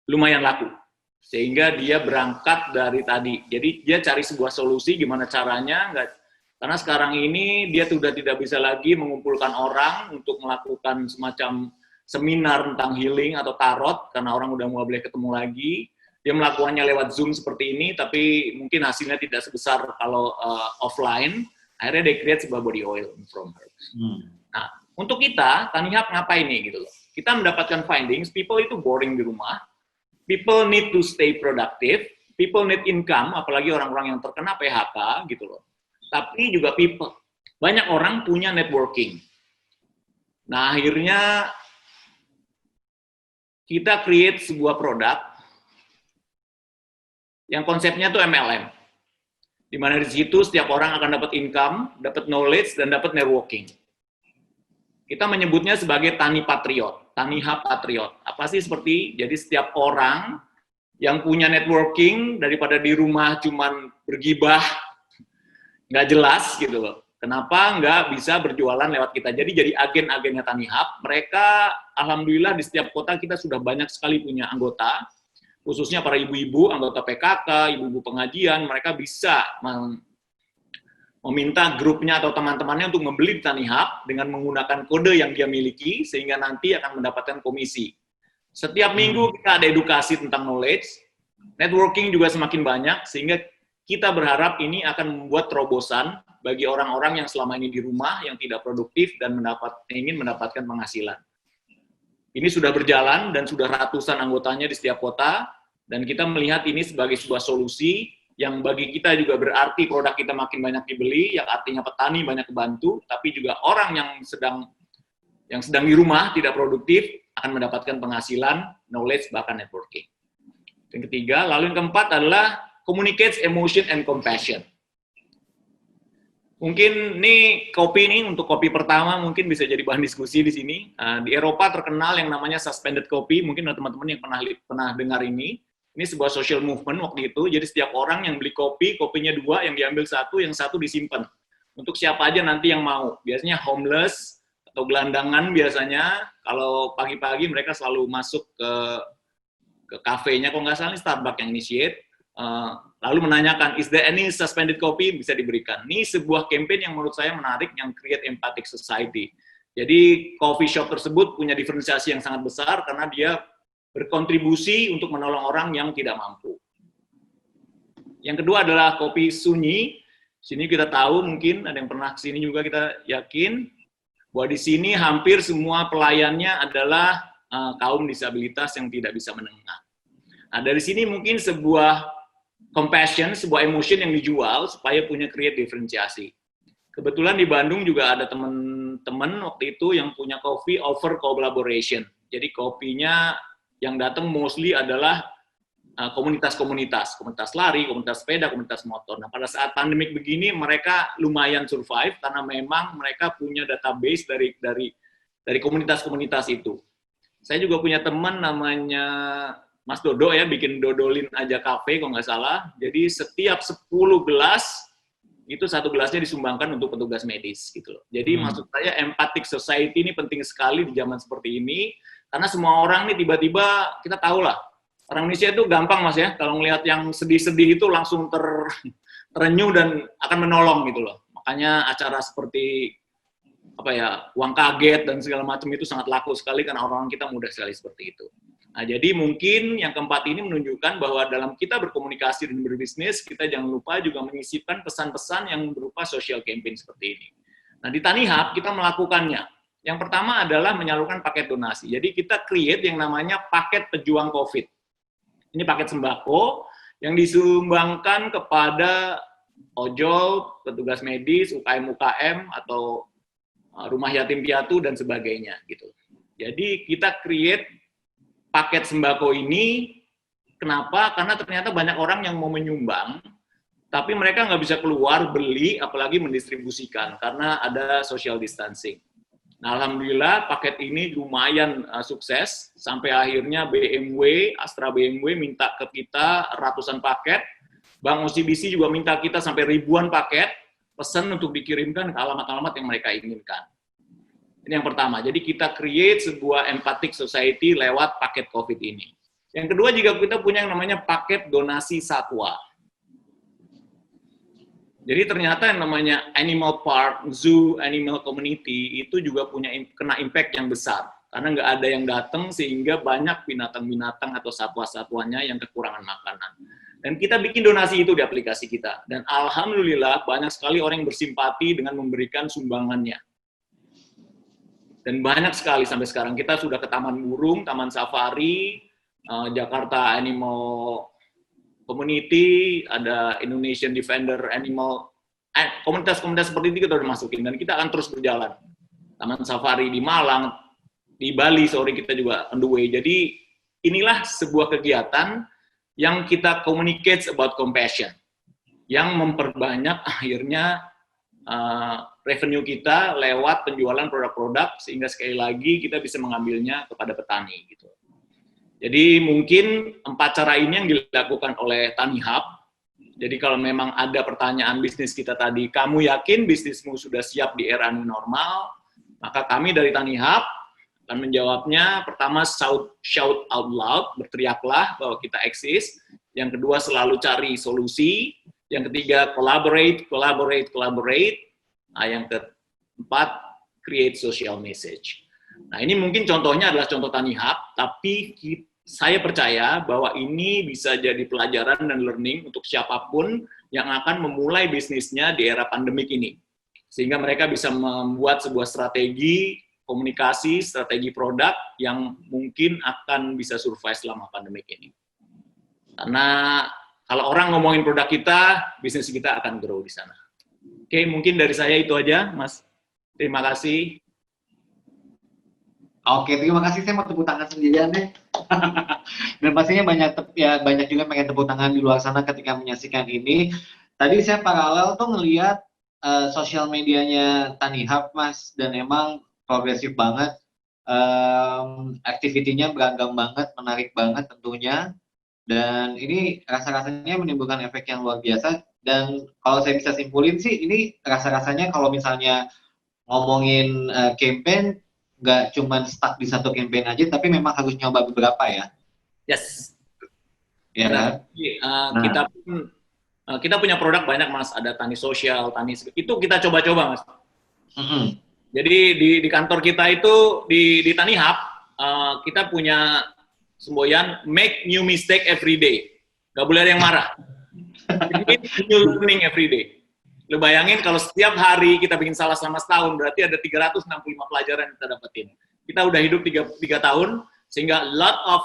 lumayan laku. Sehingga dia berangkat dari tadi. Jadi dia cari sebuah solusi gimana caranya, karena sekarang ini dia sudah tidak bisa lagi mengumpulkan orang untuk melakukan semacam seminar tentang healing atau tarot, karena orang udah mulai boleh ketemu lagi. Dia melakukannya lewat Zoom seperti ini, tapi mungkin hasilnya tidak sebesar kalau offline. Akhirnya dia create sebuah body oil from herbs. Nah, untuk kita, Tanihub ngapain nih gitu loh. Kita mendapatkan findings, people itu boring di rumah, people need to stay productive, people need income, apalagi orang-orang yang terkena PHK gitu loh. Tapi juga banyak orang punya networking. Nah, akhirnya kita create sebuah produk yang konsepnya tuh MLM. Di mana di situ setiap orang akan dapat income, dapat knowledge, dan dapat networking. Kita menyebutnya sebagai Tani Patriot, Tanihub Patriot. Apa sih seperti, jadi setiap orang yang punya networking, daripada di rumah cuman bergibah, nggak jelas gitu loh. Kenapa nggak bisa berjualan lewat kita? Jadi agen-agennya Tanihub, mereka alhamdulillah di setiap kota kita sudah banyak sekali punya anggota, khususnya para ibu-ibu, anggota PKK, ibu-ibu pengajian, mereka bisa meminta grupnya atau teman-temannya untuk membeli Tanihub dengan menggunakan kode yang dia miliki, sehingga nanti akan mendapatkan komisi. Setiap minggu kita ada edukasi tentang knowledge, networking juga semakin banyak, sehingga kita berharap ini akan membuat terobosan bagi orang-orang yang selama ini di rumah, yang tidak produktif, dan ingin mendapatkan penghasilan. Ini sudah berjalan, dan sudah ratusan anggotanya di setiap kota, dan kita melihat ini sebagai sebuah solusi, yang bagi kita juga berarti produk kita makin banyak dibeli, yang artinya petani banyak kebantu, tapi juga orang yang sedang di rumah tidak produktif akan mendapatkan penghasilan, knowledge, bahkan networking. Yang ketiga, lalu yang keempat adalah communicates emotion and compassion. Mungkin nih kopi ini untuk kopi pertama mungkin bisa jadi bahan diskusi di sini. Di Eropa terkenal yang namanya suspended coffee, mungkin ada teman-teman yang pernah dengar ini. Ini sebuah social movement waktu itu, jadi setiap orang yang beli kopi, kopinya 2, yang diambil 1, yang 1 disimpan. Untuk siapa aja nanti yang mau. Biasanya homeless atau gelandangan biasanya, kalau pagi-pagi mereka selalu masuk ke ke kafenya, kalau nggak salah ini Starbucks yang initiate, lalu menanyakan, is there any suspended coffee, bisa diberikan. Ini sebuah campaign yang menurut saya menarik, yang create empathic society. Jadi coffee shop tersebut punya diferensiasi yang sangat besar karena dia berkontribusi untuk menolong orang yang tidak mampu. Yang kedua adalah kopi sunyi. Sini kita tahu, mungkin ada yang pernah kesini juga, kita yakin bahwa di sini hampir semua pelayannya adalah kaum disabilitas yang tidak bisa mendengar. Nah, dari sini mungkin sebuah compassion, sebuah emotion yang dijual supaya punya create diferensiasi. Kebetulan di Bandung juga ada teman-teman waktu itu yang punya coffee over collaboration. Jadi kopinya yang datang mostly adalah komunitas-komunitas, komunitas lari, komunitas sepeda, komunitas motor. Nah, pada saat pandemik begini, mereka lumayan survive karena memang mereka punya database dari komunitas-komunitas itu. Saya juga punya teman namanya Mas Dodo ya, bikin Dodolin Aja Cafe kalau nggak salah. Jadi setiap 10 gelas, itu satu gelasnya disumbangkan untuk petugas medis gitu loh. Jadi maksud saya empathic society ini penting sekali di zaman seperti ini, karena semua orang nih tiba-tiba, kita tahu lah, orang Indonesia itu gampang Mas ya, kalau ngelihat yang sedih-sedih itu langsung terenyuh dan akan menolong gitu loh. Makanya acara seperti uang kaget dan segala macam itu sangat laku sekali karena orang-orang kita mudah sekali seperti itu. Nah, jadi mungkin yang keempat ini menunjukkan bahwa dalam kita berkomunikasi dan berbisnis, kita jangan lupa juga menyisipkan pesan-pesan yang berupa social campaign seperti ini. Nah, di TaniHub kita melakukannya. Yang pertama adalah menyalurkan paket donasi. Jadi kita create yang namanya paket pejuang COVID. Ini paket sembako yang disumbangkan kepada ojol, petugas medis, UKM-UKM, atau rumah yatim piatu, dan sebagainya. Gitu. Jadi kita create paket sembako ini, kenapa? Karena ternyata banyak orang yang mau menyumbang, tapi mereka nggak bisa keluar, beli, apalagi mendistribusikan, karena ada social distancing. Nah, alhamdulillah paket ini lumayan sukses, sampai akhirnya BMW, Astra BMW minta ke kita ratusan paket, Bank OCBC juga minta kita sampai ribuan paket, pesan untuk dikirimkan ke alamat-alamat yang mereka inginkan. Ini yang pertama, jadi kita create sebuah empathic society lewat paket COVID ini. Yang kedua juga kita punya yang namanya paket donasi satwa. Jadi ternyata yang namanya animal park, zoo, animal community itu juga kena impact yang besar. Karena nggak ada yang datang sehingga banyak binatang-binatang atau satwa-satwanya yang kekurangan makanan. Dan kita bikin donasi itu di aplikasi kita. Dan alhamdulillah banyak sekali orang yang bersimpati dengan memberikan sumbangannya. Dan banyak sekali sampai sekarang. Kita sudah ke Taman Burung, Taman Safari, Jakarta Animal Community, ada Indonesian Defender Animal, komunitas-komunitas seperti itu kita udah masukin. Dan kita akan terus berjalan. Taman Safari di Malang, di Bali, sore kita juga on the way. Jadi inilah sebuah kegiatan yang kita communicate about compassion, yang memperbanyak akhirnya revenue kita lewat penjualan produk-produk, sehingga sekali lagi kita bisa mengambilnya kepada petani. Gitu. Jadi mungkin 4 cara ini yang dilakukan oleh TaniHub. Jadi kalau memang ada pertanyaan bisnis kita tadi, kamu yakin bisnismu sudah siap di era new normal? Maka kami dari TaniHub akan menjawabnya. Pertama, shout out loud, berteriaklah bahwa kita eksis. Yang kedua, selalu cari solusi. Yang ketiga, collaborate. Nah, yang keempat, create social message. Nah, ini mungkin contohnya adalah contoh TaniHub, tapi saya percaya bahwa ini bisa jadi pelajaran dan learning untuk siapapun yang akan memulai bisnisnya di era pandemik ini. Sehingga mereka bisa membuat sebuah strategi komunikasi, strategi produk yang mungkin akan bisa survive selama pandemik ini. Karena kalau orang ngomongin produk kita, bisnis kita akan grow di sana. Oke, mungkin dari saya itu aja, Mas. Terima kasih. Oke, terima kasih. Saya mau tepuk tangan sendirian deh. Dan pastinya banyak juga pengen tepuk tangan di luar sana ketika menyaksikan ini. Tadi saya paralel tuh ngelihat sosial medianya TaniHub, Mas, dan emang progresif banget, aktivitinya beragam banget, menarik banget tentunya, dan ini rasa-rasanya menimbulkan efek yang luar biasa. Dan kalau saya bisa simpulin sih, ini rasa-rasanya kalau misalnya ngomongin campaign, nggak cuma stuck di satu campaign aja, tapi memang harus nyoba beberapa ya. Yes. ya kan? Kita pun kita punya produk banyak Mas, ada Tani Sosial, Tani itu kita coba-coba Mas. Jadi di kantor kita itu di Tani Hub kita punya semboyan make new mistake every day. Gak boleh ada yang marah. Jadi new learning every day. Lu bayangin kalau setiap hari kita bikin salah selama setahun, berarti ada 365 pelajaran yang kita dapetin. Kita udah hidup 3 tahun, sehingga lot of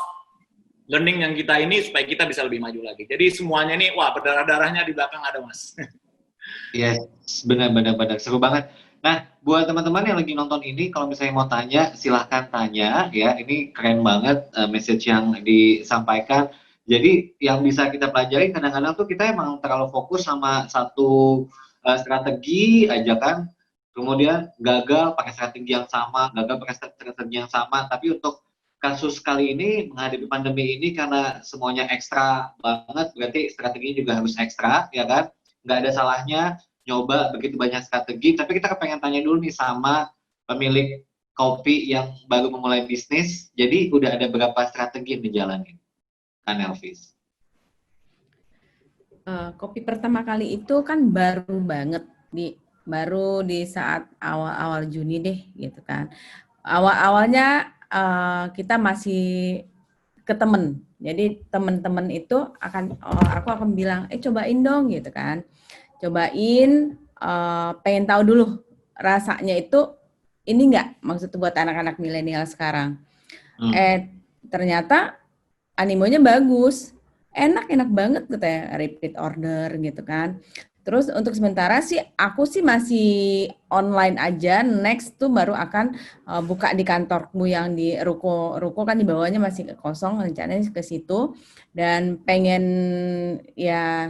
learning yang kita ini supaya kita bisa lebih maju lagi. Jadi semuanya ini, wah berdarah-darahnya di belakang ada Mas. Yes, benar-benar seru banget. Nah, buat teman-teman yang lagi nonton ini, kalau misalnya mau tanya, silahkan tanya ya. Ini keren banget message yang disampaikan. Jadi yang bisa kita pelajari kadang-kadang tuh kita emang terlalu fokus sama satu strategi aja kan. Kemudian gagal pakai strategi yang sama, gagal pakai strategi yang sama. Tapi untuk kasus kali ini menghadapi pandemi ini karena semuanya ekstra banget, berarti strateginya juga harus ekstra, ya kan? Nggak ada salahnya nyoba begitu banyak strategi, tapi kita pengen tanya dulu nih sama pemilik kopi yang baru memulai bisnis, jadi udah ada berapa strategi yang dijalanin, kan Elvis? Kopi pertama kali itu kan baru banget, baru di saat awal-awal Juni deh, gitu kan. Awal-awalnya kita masih ke temen, jadi temen-temen itu aku akan bilang, cobain dong gitu kan, cobain, pengen tahu dulu rasanya itu ini enggak, maksudnya buat anak-anak milenial sekarang. Ternyata animonya bagus, enak banget katanya, repeat order gitu kan. Terus untuk sementara sih aku sih masih online aja, next tuh baru akan buka di kantorku yang di ruko kan di bawahnya masih kosong, rencananya ke situ, dan pengen ya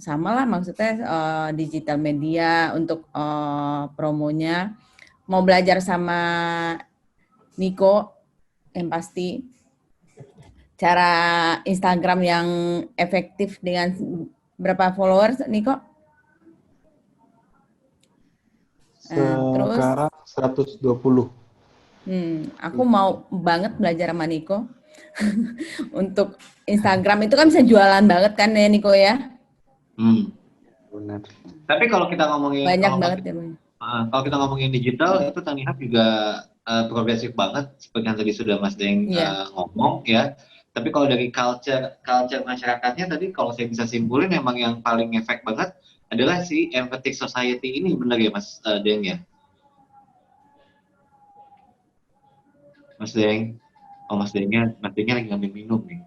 sama lah maksudnya digital media untuk promonya, mau belajar sama Niko yang pasti cara Instagram yang efektif dengan berapa followers Niko? Sekarang 120. Aku mau banget belajar sama Niko. Untuk Instagram itu kan bisa jualan banget kan ya Niko ya? Benar. Tapi kalau kita ngomongin banyak banget ya. Kalau kita ngomongin digital itu Tani Hub juga progresif banget seperti yang tadi sudah Mas Deng ngomong ya. Tapi kalau dari culture masyarakatnya tadi kalau saya bisa simpulin emang yang paling efek banget adalah si empathic society ini, benar ya Mas Deng ya? Mas Deng, Mas Dengnya lagi ngambil minum nih.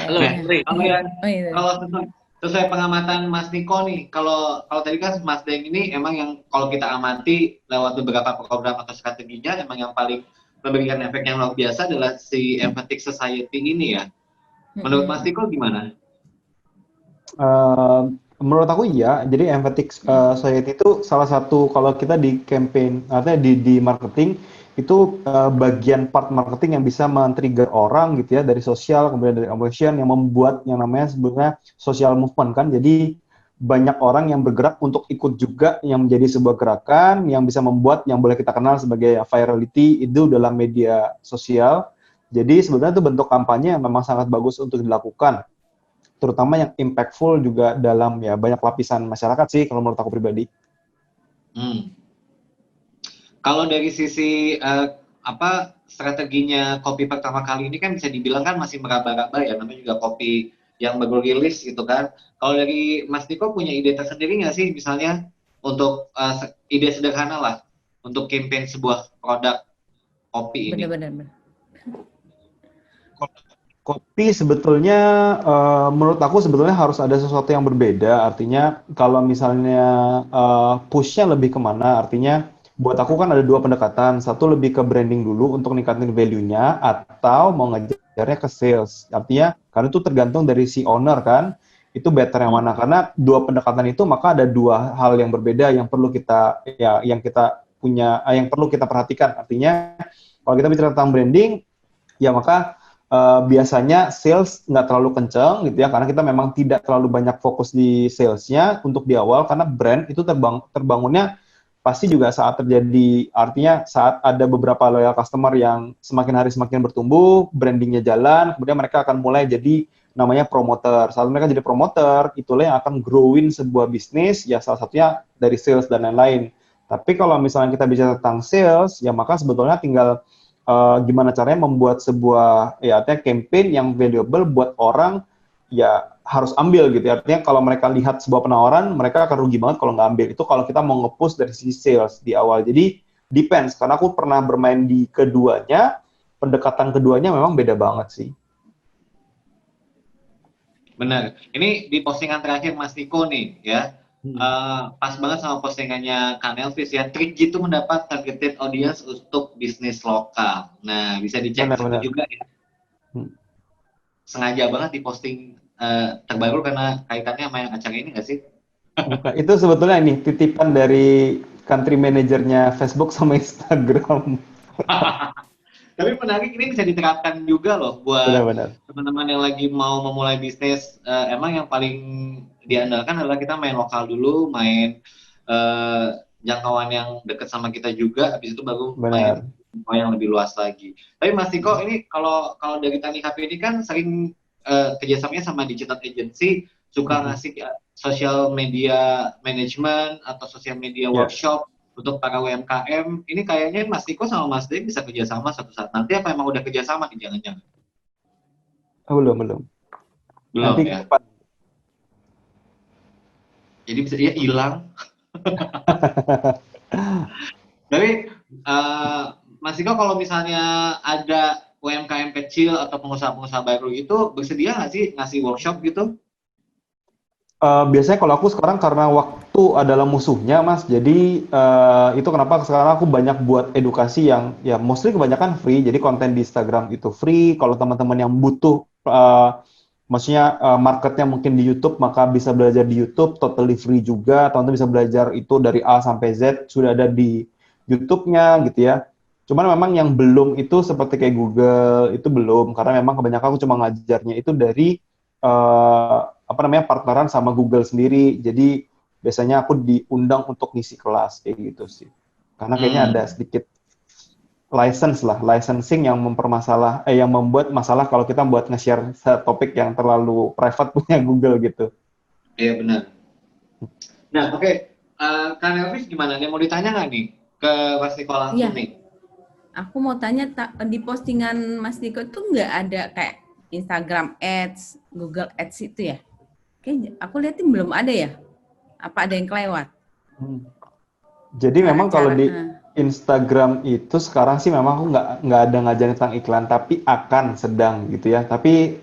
Halo, kalau sesuai pengamatan Mas Niko nih, kalau tadi kan Mas Deng ini emang yang kalau kita amati lewat beberapa program atau strateginya, emang yang paling memberikan efek yang luar biasa adalah si empathic society ini ya. Menurut Mas Niko gimana? Menurut aku iya, jadi empathic society itu salah satu kalau kita di campaign, artinya di marketing, itu bagian part marketing yang bisa men-trigger orang gitu ya, dari sosial, kemudian dari emotion, yang membuat yang namanya sebenarnya social movement kan, jadi banyak orang yang bergerak untuk ikut juga, yang menjadi sebuah gerakan, yang bisa membuat yang boleh kita kenal sebagai virality itu dalam media sosial. Jadi sebenarnya itu bentuk kampanye yang memang sangat bagus untuk dilakukan, terutama yang impactful juga dalam ya banyak lapisan masyarakat sih kalau menurut aku pribadi. Kalau dari sisi strateginya kopi pertama kali ini kan bisa dibilang kan masih meraba-raba ya, namanya juga kopi yang baru rilis gitu kan. Kalau dari Mas Niko punya ide tersendiri nggak sih misalnya untuk ide sederhana lah untuk campaign sebuah produk kopi ini? Benar-benar. Kopi sebetulnya menurut aku sebetulnya harus ada sesuatu yang berbeda. Artinya kalau misalnya push-nya lebih kemana, artinya buat aku kan ada dua pendekatan. Satu lebih ke branding dulu untuk ningkatin value-nya, atau mau ngejarnya ke sales. Artinya karena itu tergantung dari si owner kan, itu better yang mana. Karena dua pendekatan itu maka ada dua hal yang berbeda yang perlu kita yang kita punya, yang perlu kita perhatikan. Artinya kalau kita bicara tentang branding, ya maka biasanya sales nggak terlalu kencang gitu ya, karena kita memang tidak terlalu banyak fokus di salesnya untuk di awal, karena brand itu terbangunnya pasti juga saat terjadi, artinya saat ada beberapa loyal customer yang semakin hari semakin bertumbuh, brandingnya jalan, kemudian mereka akan mulai jadi namanya promoter. Saat mereka jadi promoter, itulah yang akan growing sebuah bisnis, ya salah satunya dari sales dan lain-lain. Tapi kalau misalnya kita bicara tentang sales, ya maka sebetulnya tinggal gimana caranya membuat sebuah ya artinya campaign yang valuable buat orang ya harus ambil gitu. Artinya kalau mereka lihat sebuah penawaran, mereka akan rugi banget kalau nggak ambil. Itu kalau kita mau nge-push dari sisi sales di awal. Jadi depends, karena aku pernah bermain di keduanya, pendekatan keduanya memang beda banget sih. Benar. Ini di postingan terakhir Mas Niko nih ya. Pas banget sama postingannya Kang Elvis ya. Trik gitu mendapat targeted audience untuk bisnis lokal. Nah, bisa dicek di situ Benar-benar. juga ya. Sengaja banget di posting terbaru karena kaitannya sama yang acara ini nggak sih? Bukan. Itu sebetulnya ini titipan dari country manajernya Facebook sama Instagram. Tapi menarik, ini bisa diterapkan juga loh buat Benar-benar. teman-teman yang lagi mau memulai bisnis. Emang yang paling diandalkan adalah kita main lokal dulu, main jangkauan yang dekat sama kita juga, habis itu baru Benar. main jangkauan yang lebih luas lagi. Tapi Mas Tiko, ini kalau dari Tani HP ini kan sering kerjasamanya sama digital agency, suka ngasih social media management atau social media Ya. workshop untuk para UMKM. Ini kayaknya Mas Tiko sama Mas Deng bisa kerjasama suatu saat. Nanti apa emang udah kerjasama nih jangan-jangan? Belum. Belum Nanti ya? kapan? Jadi bisa dia hilang. Tapi Mas Tiko kalau misalnya ada UMKM kecil atau pengusaha-pengusaha baru itu bersedia nggak sih ngasih workshop gitu? Biasanya kalau aku sekarang karena waktu adalah musuhnya, Mas. Jadi itu kenapa sekarang aku banyak buat edukasi yang ya mostly kebanyakan free. Jadi konten di Instagram itu free. Kalau teman-teman yang butuh, maksudnya marketnya mungkin di YouTube, maka bisa belajar di YouTube, totally free juga. Teman-teman bisa belajar itu dari A sampai Z sudah ada di YouTube-nya gitu ya. Cuman memang yang belum itu seperti kayak Google itu belum, karena memang kebanyakan aku cuma ngajarnya itu dari partneran sama Google sendiri. Jadi biasanya aku diundang untuk ngisi kelas kayak gitu sih. Karena kayaknya ada sedikit licensing yang yang membuat masalah kalau kita buat nge-share topik yang terlalu private punya Google gitu. Iya benar. Nah oke. Kang Elvis gimana? Nih mau ditanya nggak nih ke Mas Niko langsung nih? Aku mau tanya, di postingan Mas Niko tuh nggak ada kayak Instagram Ads, Google Ads itu ya? Kayaknya aku lihatin belum ada ya. Apa ada yang kelewat? Jadi memang kalau di Instagram itu sekarang sih memang aku nggak ada ngajarin tentang iklan, tapi sedang gitu ya. Tapi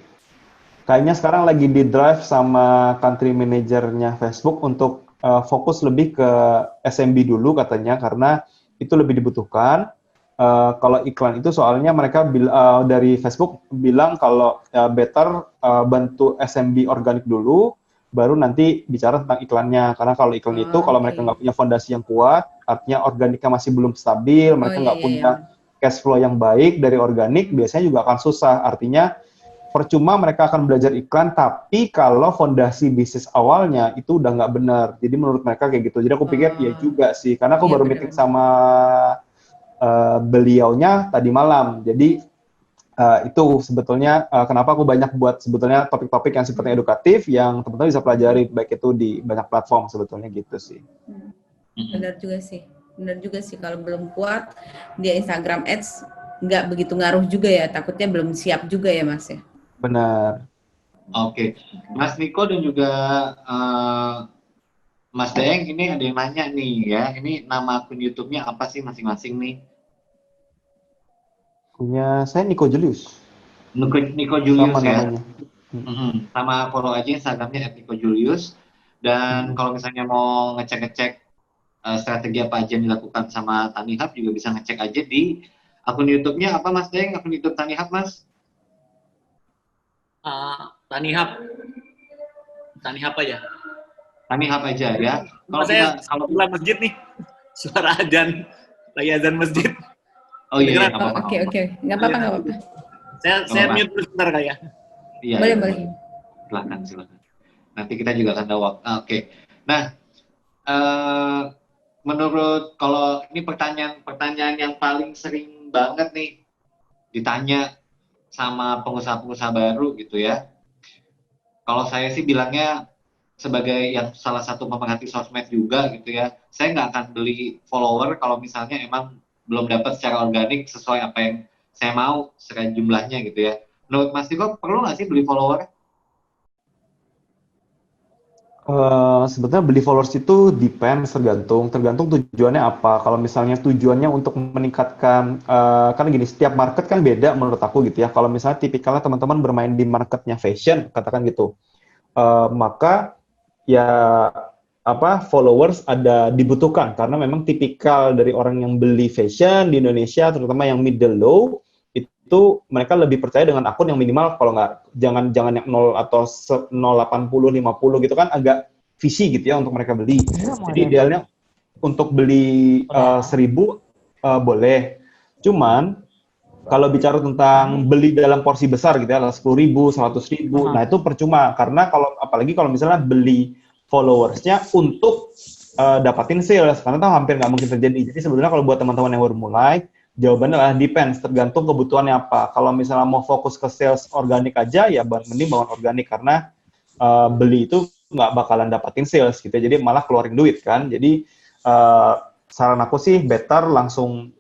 kayaknya sekarang lagi di drive sama country manajernya Facebook untuk fokus lebih ke SMB dulu katanya, karena itu lebih dibutuhkan. Kalau iklan itu soalnya mereka dari Facebook bilang kalau better bantu SMB organik dulu, baru nanti bicara tentang iklannya. Karena kalau iklan itu kalau mereka nggak punya fondasi yang kuat, artinya organiknya masih belum stabil, mereka nggak punya cash flow yang baik dari organik, biasanya juga akan susah. Artinya percuma mereka akan belajar iklan, tapi kalau fondasi bisnis awalnya itu udah nggak benar. Jadi menurut mereka kayak gitu. Jadi aku pikir ya juga sih, karena aku baru meeting sama beliaunya tadi malam. Jadi itu sebetulnya kenapa aku banyak buat sebetulnya topik-topik yang sifatnya edukatif yang teman-teman bisa pelajari baik itu di banyak platform sebetulnya gitu sih. Benar juga sih kalau belum kuat dia Instagram Ads nggak begitu ngaruh juga ya, takutnya belum siap juga ya Mas ya. Benar. Oke. Mas Niko dan juga Mas Daeng, ini ada yang nanya nih ya, ini nama akun YouTube-nya apa sih masing-masing nih? Punya saya Niko Julius. Niko Julius sama ya. Namanya. Sama follow aja Instagram-nya @nikojulius. Dan kalau misalnya mau ngecek-ngecek strategi apa aja yang dilakukan sama Tanihub, juga bisa ngecek aja di akun YouTube-nya apa Mas Daeng, akun YouTube Tanihub Mas? Tanihub aja. Tanihub aja ya. Kalau masjid nih, suara azan, lagi azan masjid. Oh iya, nggak apa-apa. Oke, nggak apa-apa. Saya mute dulu sebentar kak ya. Iya. Boleh. Silakan. Nanti kita juga akan tahu. Oke. Nah, menurut kalau ini pertanyaan yang paling sering banget nih ditanya sama pengusaha-pengusaha baru gitu ya. Kalau saya sih bilangnya sebagai yang salah satu pemerhati sosmed juga gitu ya, saya nggak akan beli follower kalau misalnya emang belum dapat secara organik sesuai apa yang saya mau secara jumlahnya gitu ya. Menurut Mas Tiko perlu nggak sih beli follower? Sebetulnya beli followers itu depends, tergantung tujuannya apa. Kalau misalnya tujuannya untuk meningkatkan, kan gini, setiap market kan beda menurut aku gitu ya. Kalau misalnya tipikalnya teman-teman bermain di marketnya fashion, katakan gitu, maka ya apa followers ada dibutuhkan karena memang tipikal dari orang yang beli fashion di Indonesia, terutama yang middle low, itu mereka lebih percaya dengan akun yang minimal, kalau nggak jangan yang 0 atau 0,80 50 gitu kan, agak visi gitu ya untuk mereka beli. Jadi idealnya untuk beli 1.000 boleh. Cuman kalau bicara tentang beli dalam porsi besar gitu ya, 10.000, 100.000, nah itu percuma karena apalagi kalau misalnya beli followersnya untuk dapatin sales, karena itu hampir nggak mungkin terjadi. Jadi sebenarnya kalau buat teman-teman yang baru mulai, jawabannya adalah depends, tergantung kebutuhannya apa. Kalau misalnya mau fokus ke sales organik aja, ya mending bangun organik karena beli itu nggak bakalan dapatin sales gitu. Jadi malah keluarin duit kan. Jadi saran aku sih better langsung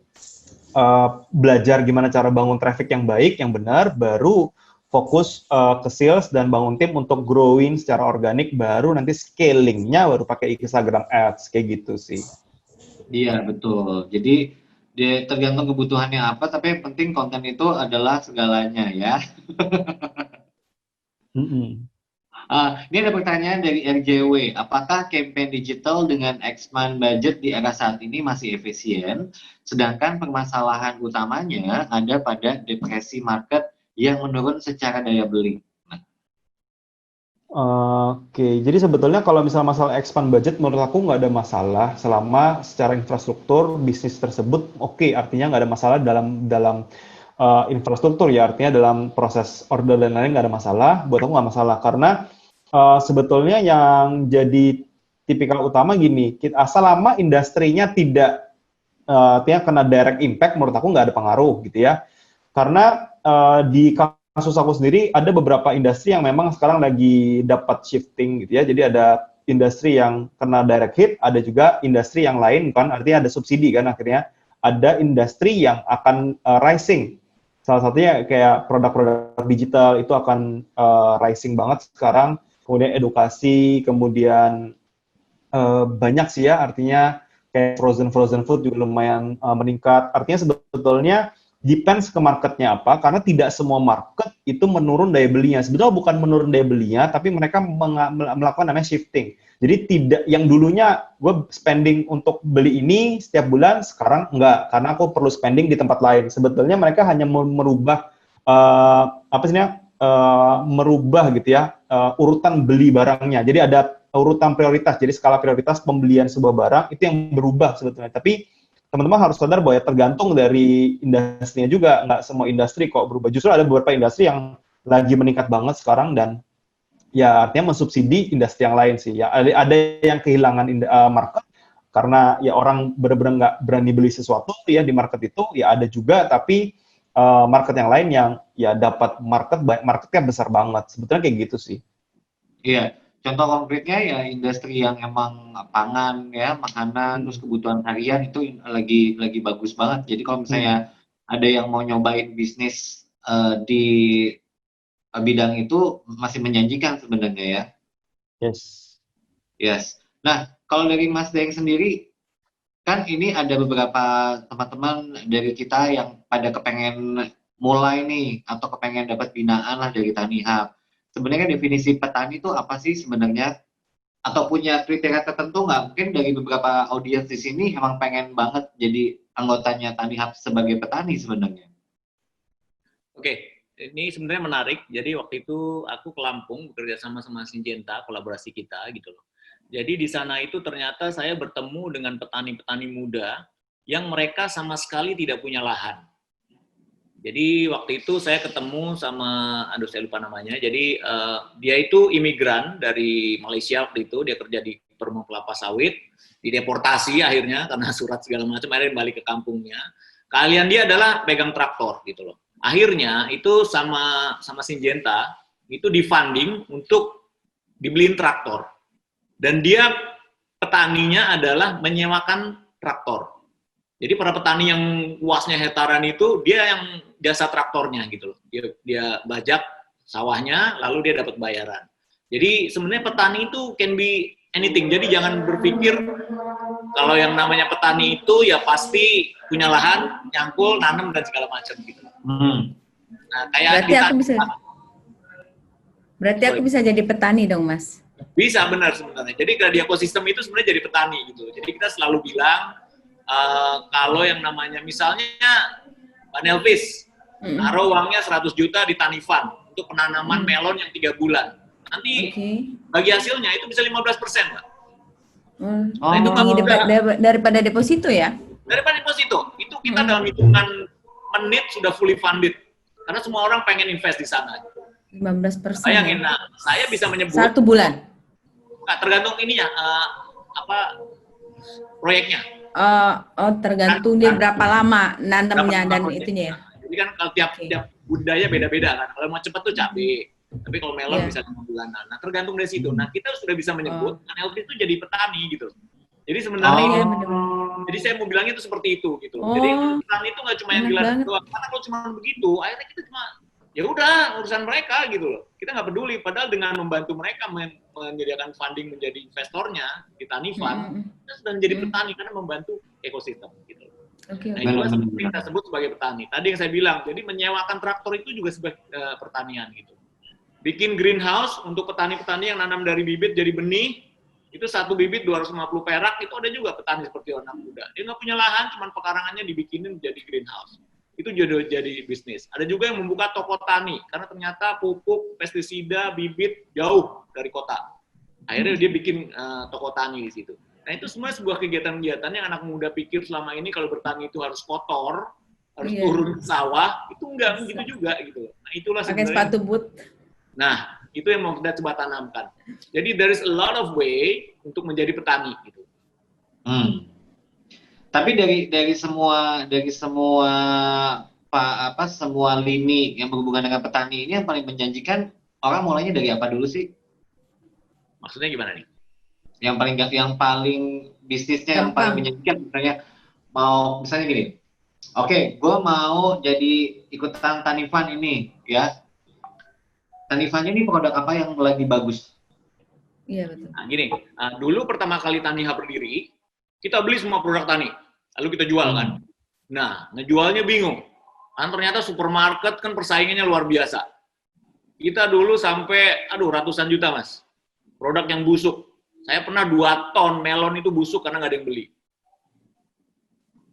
belajar gimana cara bangun traffic yang baik, yang benar, baru fokus ke sales dan bangun tim untuk growing secara organik, baru nanti scalingnya baru pakai Instagram Ads, kayak gitu sih. Iya, betul. Jadi tergantung kebutuhannya apa, tapi yang penting konten itu adalah segalanya ya. Ini ada pertanyaan dari RJW. Apakah campaign digital dengan expand budget di era saat ini masih efisien? Sedangkan permasalahan utamanya ada pada depresi market yang menurun secara daya beli. Oke, jadi sebetulnya kalau misalnya masalah expand budget, menurut aku nggak ada masalah selama secara infrastruktur bisnis tersebut oke, artinya nggak ada masalah dalam infrastruktur ya, artinya dalam proses order dan lain-lain nggak ada masalah. Buat aku nggak masalah karena sebetulnya yang jadi tipikal utama gini, selama industrinya tidak artinya kena direct impact, menurut aku nggak ada pengaruh gitu ya. Karena di kasus aku sendiri ada beberapa industri yang memang sekarang lagi dapat shifting gitu ya. Jadi ada industri yang kena direct hit, ada juga industri yang lain kan, artinya ada subsidi kan akhirnya. Ada industri yang akan rising. Salah satunya kayak produk-produk digital itu akan rising banget sekarang. Kemudian edukasi, kemudian banyak sih ya, artinya kayak frozen food juga lumayan meningkat. Artinya sebetulnya depends ke marketnya apa, karena tidak semua market itu menurun daya belinya. Sebetulnya bukan menurun daya belinya, tapi mereka melakukan namanya shifting. Jadi tidak yang dulunya gue spending untuk beli ini setiap bulan, sekarang enggak, karena aku perlu spending di tempat lain. Sebetulnya mereka hanya merubah merubah gitu ya urutan beli barangnya. Jadi ada urutan prioritas. Jadi skala prioritas pembelian sebuah barang itu yang berubah sebetulnya. Tapi teman-teman harus sadar bahwa ya tergantung dari industrinya juga, nggak semua industri kok berubah. Justru ada beberapa industri yang lagi meningkat banget sekarang dan ya artinya mensubsidi industri yang lain sih. Ya ada yang kehilangan market karena ya orang benar-benar nggak berani beli sesuatu ya di market itu, ya ada juga, tapi market yang lain yang ya dapat marketnya besar banget. Sebetulnya kayak gitu sih. Iya. Contoh konkretnya ya industri yang emang pangan ya, makanan, terus kebutuhan harian itu lagi bagus banget. Jadi kalau misalnya ada yang mau nyobain bisnis di bidang itu masih menjanjikan sebenarnya ya. Yes. Nah, kalau dari Mas Daeng sendiri, kan ini ada beberapa teman-teman dari kita yang pada kepengen mulai nih, atau kepengen dapat binaan lah dari Tanihub. Sebenarnya definisi petani itu apa sih sebenarnya? Atau punya kriteria tertentu nggak? Mungkin dari beberapa audiens di sini emang pengen banget jadi anggotanya Tanihub sebagai petani sebenarnya. Oke, ini sebenarnya menarik. Jadi waktu itu aku ke Lampung bekerja sama Syngenta, kolaborasi kita gitu loh. Jadi di sana itu ternyata saya bertemu dengan petani-petani muda yang mereka sama sekali tidak punya lahan. Jadi waktu itu saya ketemu sama, saya lupa namanya. Jadi dia itu imigran dari Malaysia waktu itu, dia kerja di perumahan kelapa sawit, dideportasi akhirnya karena surat segala macam, akhirnya balik ke kampungnya. Kalian dia adalah pegang traktor gitu loh. Akhirnya itu sama Syngenta itu di-funding untuk dibeliin traktor. Dan dia petaninya adalah menyewakan traktor. Jadi para petani yang luasnya hektaran itu dia yang jasa traktornya gitu loh. Dia bajak sawahnya lalu dia dapat bayaran. Jadi sebenarnya petani itu can be anything. Jadi jangan berpikir kalau yang namanya petani itu ya pasti punya lahan, nyangkul, nanam dan segala macam gitu. Nah, kayak Berarti aku bisa jadi petani dong, Mas. Bisa, benar sebenarnya. Jadi di ekosistem itu sebenarnya jadi petani gitu. Jadi kita selalu bilang kalau yang namanya misalnya Pak Nelvis naruh uangnya 100 juta di Tanifan untuk penanaman melon yang 3 bulan. Nanti bagi hasilnya itu bisa 15%, Pak. Nah, itu daripada deposito ya? Daripada deposito. Itu kita dalam hitungan menit sudah fully funded. Karena semua orang pengen invest di sana. 15%. Bayangin, nah, saya bisa menyebut 1 bulan. Tergantung ininya proyeknya. Tergantung dia berapa lama nanamnya dan itunya ya. Jadi kan kalau tiap budaya beda-beda kan. Kalau mau cepat tuh cabai, tapi kalau melon bisa 5 bulanan. Nah, tergantung dari situ. Nah, kita sudah bisa menyebut NLP itu jadi petani gitu. Jadi sebenarnya jadi saya mau bilangnya itu seperti itu gitu. Jadi petani itu nggak cuma yang bilang doang. Karena kalau cuma begitu, akhirnya kita cuma ya udah urusan mereka gitu loh. Kita nggak peduli. Padahal dengan membantu mereka menyediakan funding menjadi investornya di Tanifan, kita sudah menjadi petani karena membantu ekosistem gitu. Nah, itulah seperti kita sebut sebagai petani. Tadi yang saya bilang, jadi menyewakan traktor itu juga sebagai pertanian gitu. Bikin greenhouse untuk petani-petani yang nanam dari bibit jadi benih, itu satu bibit 250 perak, itu ada juga petani seperti anak muda. Dia nggak punya lahan, cuman pekarangannya dibikinin jadi greenhouse. Itu jadi bisnis. Ada juga yang membuka toko tani, karena ternyata pupuk, pestisida, bibit jauh dari kota. Akhirnya dia bikin toko tani di situ. Nah, itu semua sebuah kegiatan-kegiatan yang anak muda pikir selama ini kalau bertani itu harus kotor, harus turun ke sawah, itu enggak begitu juga gitu. Nah, itulah sebenarnya. Pakai sepatu boot. Nah, itu yang mau kita coba tanamkan. Jadi there is a lot of way untuk menjadi petani gitu. Tapi dari semua semua lini yang berhubungan dengan petani ini yang paling menjanjikan, orang mulainya dari apa dulu sih? Maksudnya gimana nih? Yang paling bisnisnya yang paling menjanjikan, misalnya gini. Oke, gue mau jadi ikutan Tanifan ini ya. Tanifannya ini produk apa yang lagi bagus? Iya, betul. Nah, gini, dulu pertama kali Taniha berdiri, kita beli semua produk tani, lalu kita jual kan. Nah, ngejualnya bingung. Kan ternyata supermarket kan persaingannya luar biasa. Kita dulu sampai, ratusan juta, Mas. Produk yang busuk. Saya pernah 2 ton melon itu busuk karena nggak ada yang beli.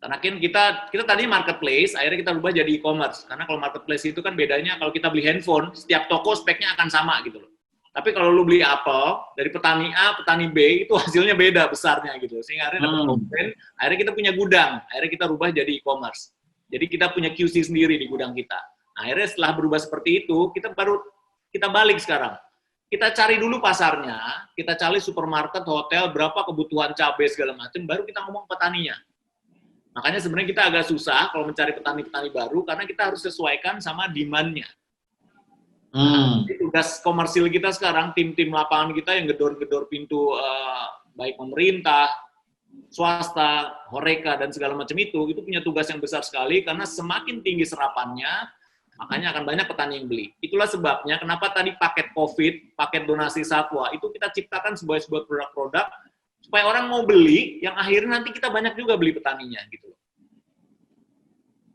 Karena kan kita tadi marketplace, akhirnya kita rubah jadi e-commerce. Karena kalau marketplace itu kan bedanya kalau kita beli handphone, setiap toko speknya akan sama gitu loh. Tapi kalau lu beli Apple, dari petani A, petani B, itu hasilnya beda besarnya gitu. Sehingga akhirnya dapat komplain, akhirnya kita punya gudang, akhirnya kita rubah jadi e-commerce. Jadi kita punya QC sendiri di gudang kita. Nah, akhirnya setelah berubah seperti itu, kita balik sekarang. Kita cari dulu pasarnya, kita cari supermarket, hotel, berapa kebutuhan cabai segala macam, baru kita ngomong petaninya. Makanya sebenarnya kita agak susah kalau mencari petani-petani baru, karena kita harus sesuaikan sama demand-nya. Jadi tugas komersil kita sekarang, tim-tim lapangan kita yang gedor-gedor pintu baik pemerintah, swasta, Horeca, dan segala macam itu punya tugas yang besar sekali, karena semakin tinggi serapannya, makanya akan banyak petani yang beli. Itulah sebabnya kenapa tadi paket COVID, paket donasi satwa, itu kita ciptakan sebuah produk-produk, supaya orang mau beli, yang akhirnya nanti kita banyak juga beli petaninya, gitu.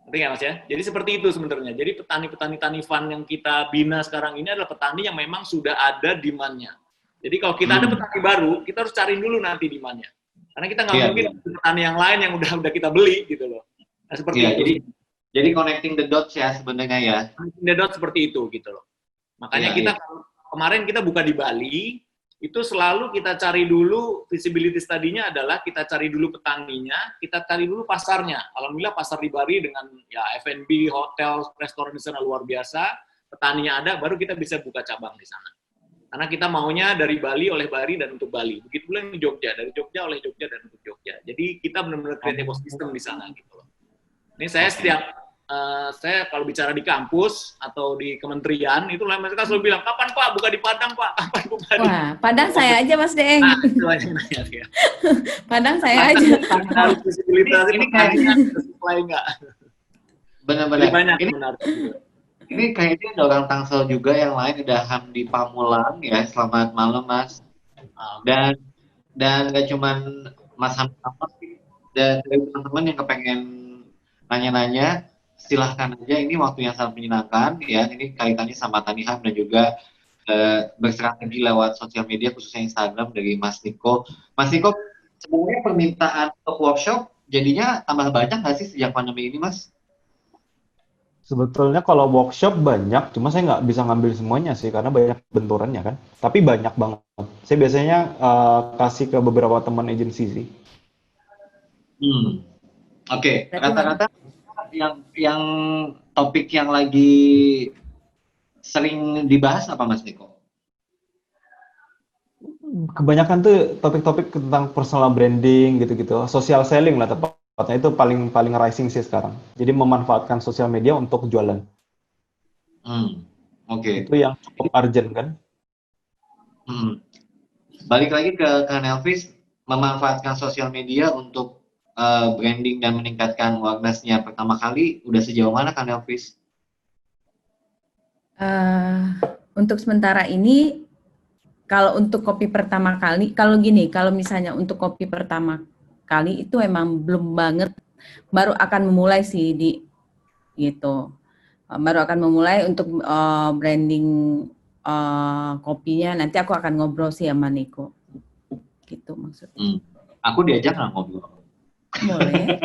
Ngerti nggak, Mas ya? Jadi seperti itu sebenarnya. Jadi petani-petani Tanifan yang kita bina sekarang ini adalah petani yang memang sudah ada demand-nya. Jadi kalau kita ada petani baru, kita harus cari dulu nanti demand-nya. Karena kita nggak mungkin petani yang lain yang udah kita beli, gitu loh. Nah, seperti itu. Jadi connecting the dots ya sebenarnya ya. Connecting the dots seperti itu, gitu loh. Makanya kemarin kita buka di Bali, itu selalu kita cari dulu visibility study-nya adalah kita cari dulu petaninya, kita cari dulu pasarnya. Alhamdulillah pasar di Bali dengan ya F&B, hotel, restoran di sana luar biasa, petaninya ada, baru kita bisa buka cabang di sana. Karena kita maunya dari Bali oleh Bali dan untuk Bali. Begitu pula yang di Jogja, dari Jogja oleh Jogja dan untuk Jogja. Jadi kita benar-benar create ekosistem di sana gitu loh. Ini saya saya kalau bicara di kampus atau di kementerian itu mereka selalu bilang, kapan Pak buka di Padang Pak, kapan buka di Wah, Padang saya aja Mas Deng. Nah, itu aja nanya dia. Padang saya aja. Harus visibilitas Ini kayaknya supply enggak. Benar-benar. Jadi banyak Ini, menarik. ini kayaknya ada orang Tangsel juga yang lain udah di Pamulang ya. Selamat malam Mas. Dan gak cuman Mas Hamzah sih, dan dari teman-teman yang kepengen nanya-nanya, silahkan aja. Ini waktu yang sangat menyenangkan ya. Ini kaitannya sama Taniham dan juga berstrategi lewat sosial media khususnya Instagram dari Mas Niko. Mas Niko, sebenarnya permintaan untuk workshop jadinya tambah banyak nggak sih sejak pandemi ini, Mas? Sebetulnya kalau workshop banyak, cuma saya nggak bisa ngambil semuanya sih, karena banyak benturannya kan. Tapi banyak banget. Saya biasanya kasih ke beberapa teman agensi sih. Oke. Rata-rata yang topik yang lagi sering dibahas apa, Mas Niko? Kebanyakan tuh topik-topik tentang personal branding gitu-gitu, social selling lah tepatnya, itu paling rising sih sekarang. Jadi memanfaatkan sosial media untuk jualan. Oke. Itu yang cukup urgent kan. Balik lagi ke Kang Elvis, memanfaatkan sosial media untuk branding dan meningkatkan awareness-nya pertama kali, udah sejauh mana Kang Elvis? Untuk sementara ini, kalau untuk kopi pertama kali, kalau misalnya untuk kopi pertama kali itu emang belum banget, baru akan memulai sih gitu. Baru akan memulai untuk branding kopinya. Nanti aku akan ngobrol sih sama Niko. Gitu maksudnya. Aku diajak nggak ngobrol? Boleh.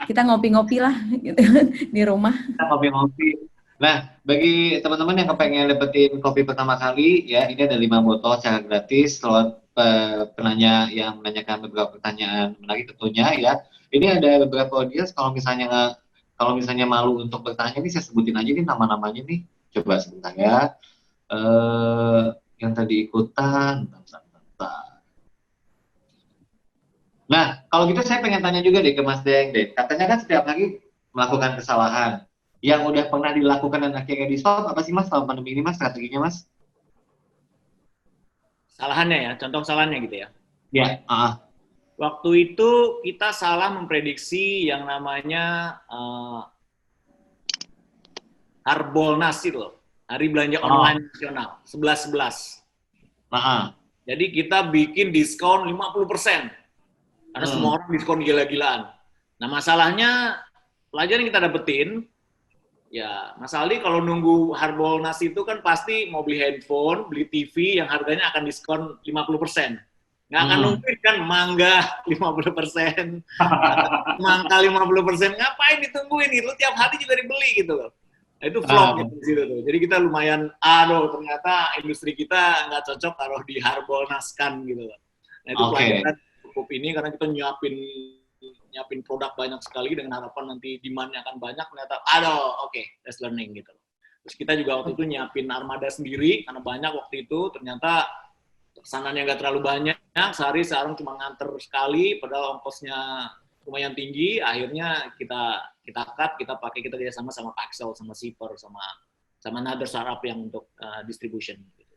Kita ngopi-ngopi lah gitu di rumah. Kita ngopi-ngopi. Nah, bagi teman-teman yang kepengen dapetin kopi pertama kali, ya ini ada 5 botol secara gratis. Lewat penanya yang menanyakan beberapa pertanyaan menarik tentunya ya. Ini ada beberapa audiens, kalau misalnya malu untuk bertanya, ini saya sebutin aja nih nama-namanya nih. Coba sebentar ya. Yang tadi ikutan. Nah, kalau gitu saya pengen tanya juga deh ke Mas Deng deh. Katanya kan setiap hari melakukan kesalahan. Yang udah pernah dilakukan dan akhirnya di-stop, apa sih Mas selama pandemi ini Mas, strateginya Mas? Kesalahannya ya, contoh kesalahannya gitu ya. Ya, Waktu itu kita salah memprediksi yang namanya Harbolnas itu loh, Hari Belanja Online Nasional, 11.11. Jadi kita bikin diskon 50%. Karena semua orang diskon gila-gilaan. Nah masalahnya, pelajaran yang kita dapetin, ya Mas Aldi kalau nunggu Harbolnas itu kan pasti mau beli handphone, beli TV yang harganya akan diskon 50%. Nggak akan nungguin kan mangga 50%, mangga 50%, ngapain ditungguin gitu, tiap hari juga dibeli gitu loh. Nah, itu vlog gitu di situ tuh. Jadi kita lumayan, ternyata industri kita nggak cocok kalau di Harbolnaskan gitu loh. Nah itu pelajaran cukup ini karena kita nyiapin produk banyak sekali dengan harapan nanti demand-nya akan banyak, ternyata that's learning gitu. Terus kita juga waktu itu nyiapin armada sendiri karena banyak waktu itu, ternyata pesanannya nggak terlalu banyak, sehari sekarang cuma nganter sekali, padahal ongkosnya lumayan tinggi, akhirnya kita cut, kita kerjasama sama Paxel, sama Zipper, sama another startup yang untuk distribution. Gitu.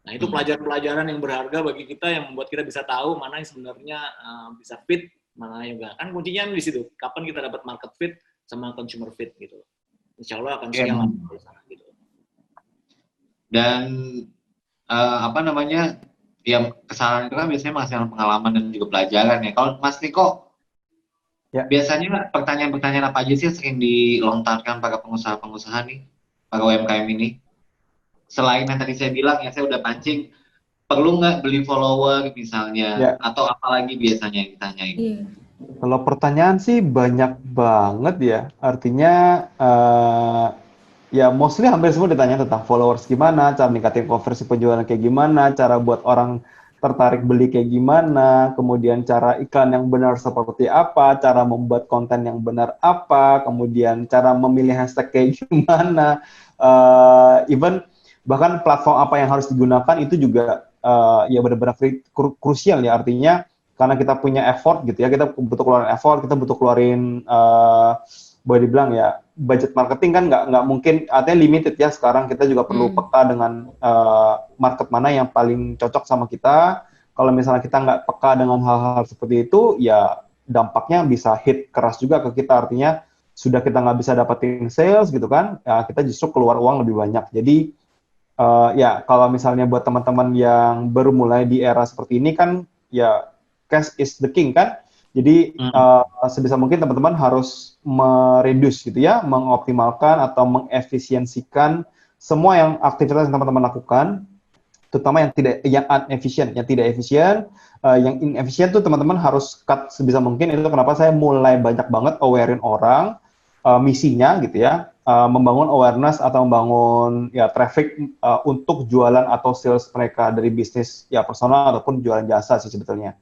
Nah itu pelajaran-pelajaran yang berharga bagi kita yang membuat kita bisa tahu mana yang sebenarnya bisa fit, mana yang enggak. Kan kuncinya di situ, kapan kita dapat market fit sama consumer fit gitu. Insya Allah akan siap di sana gitu. Dan ya kesalahan itu kan biasanya menghasilkan pengalaman dan juga pelajaran ya. Kalau Mas Niko, biasanya pertanyaan-pertanyaan apa aja sih yang sering dilontarkan para pengusaha-pengusaha nih, para UMKM ini? Selain yang tadi saya bilang ya, saya udah pancing, perlu nggak beli follower misalnya, atau apalagi biasanya yang ditanyain? Kalau pertanyaan sih banyak banget ya, artinya ya mostly hampir semua ditanya tentang followers gimana, cara ningkatin konversi penjualan kayak gimana, cara buat orang tertarik beli kayak gimana, kemudian cara iklan yang benar seperti apa, cara membuat konten yang benar apa, kemudian cara memilih hashtag kayak gimana, even bahkan platform apa yang harus digunakan itu juga ya benar-benar krusial ya, artinya karena kita punya effort gitu ya, kita butuh keluarin effort, kita butuh keluarin boleh dibilang ya budget marketing kan nggak mungkin, artinya limited ya sekarang. Kita juga perlu peka dengan market mana yang paling cocok sama kita. Kalau misalnya kita nggak peka dengan hal-hal seperti itu, ya dampaknya bisa hit keras juga ke kita. Artinya sudah kita nggak bisa dapetin sales gitu kan, ya kita justru keluar uang lebih banyak. Jadi ya kalau misalnya buat teman-teman yang baru mulai di era seperti ini kan, ya cash is the king kan. Jadi sebisa mungkin teman-teman harus mereduce gitu ya, mengoptimalkan atau mengefisiensikan semua yang aktivitas yang teman-teman lakukan, terutama yang tidak efisien, yang inefisien tuh teman-teman harus cut sebisa mungkin. Itu kenapa saya mulai banyak banget awarein orang, misinya gitu ya, membangun awareness atau membangun ya traffic untuk jualan atau sales mereka dari bisnis ya personal ataupun jualan jasa sih sebetulnya.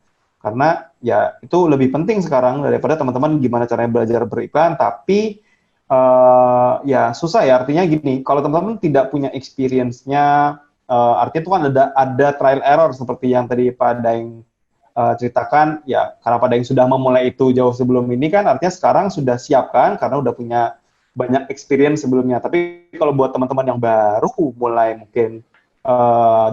Karena ya itu lebih penting sekarang daripada teman-teman gimana caranya belajar beriklan, tapi ya susah ya, artinya gini, kalau teman-teman tidak punya experience-nya, artinya itu kan ada trial error seperti yang tadi Pak Daeng ceritakan, ya karena Pak Daeng sudah memulai itu jauh sebelum ini kan, artinya sekarang sudah siap kan, karena udah punya banyak experience sebelumnya. Tapi kalau buat teman-teman yang baru mulai mungkin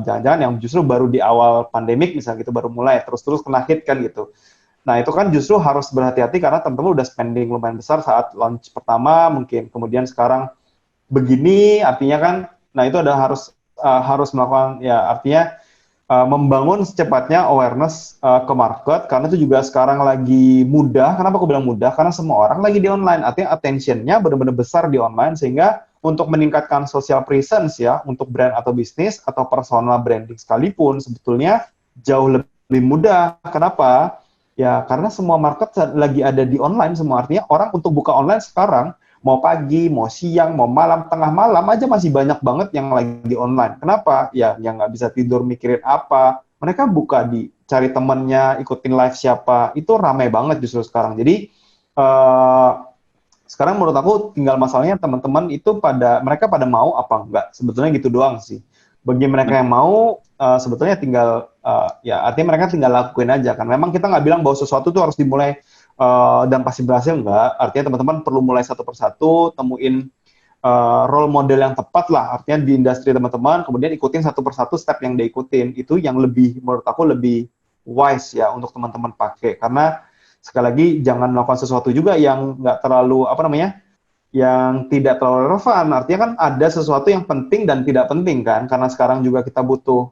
jangan-jangan yang justru baru di awal pandemik misalnya gitu, baru mulai terus-terus kena hit kan gitu. Nah itu kan justru harus berhati-hati karena teman-teman udah spending lumayan besar saat launch pertama mungkin, kemudian sekarang begini, artinya kan, nah itu ada harus melakukan ya, artinya membangun secepatnya awareness ke market, karena itu juga sekarang lagi mudah. Kenapa aku bilang mudah? Karena semua orang lagi di online, artinya attention-nya benar-benar besar di online, sehingga untuk meningkatkan social presence ya, untuk brand atau bisnis atau personal branding sekalipun, sebetulnya jauh lebih mudah. Kenapa? Ya, karena semua market lagi ada di online semua, artinya orang untuk buka online sekarang, mau pagi, mau siang, mau malam, tengah malam aja masih banyak banget yang lagi online. Kenapa? Ya, yang nggak bisa tidur mikirin apa. Mereka buka cari temennya, ikutin live siapa. Itu ramai banget justru sekarang. Jadi, sekarang menurut aku tinggal masalahnya teman-teman itu mereka pada mau apa enggak. Sebetulnya gitu doang sih. Bagi mereka yang mau, sebetulnya tinggal, ya artinya mereka tinggal lakuin aja. Kan memang kita nggak bilang bahwa sesuatu itu harus dimulai dan pasti berhasil, enggak. Artinya teman-teman perlu mulai satu persatu, temuin role model yang tepat lah, artinya di industri teman-teman, kemudian ikutin satu persatu step yang dia ikutin. Itu yang menurut aku lebih wise ya untuk teman-teman pakai. Karena sekali lagi jangan melakukan sesuatu juga yang nggak terlalu yang tidak terlalu relevan. Artinya kan ada sesuatu yang penting dan tidak penting kan, karena sekarang juga kita butuh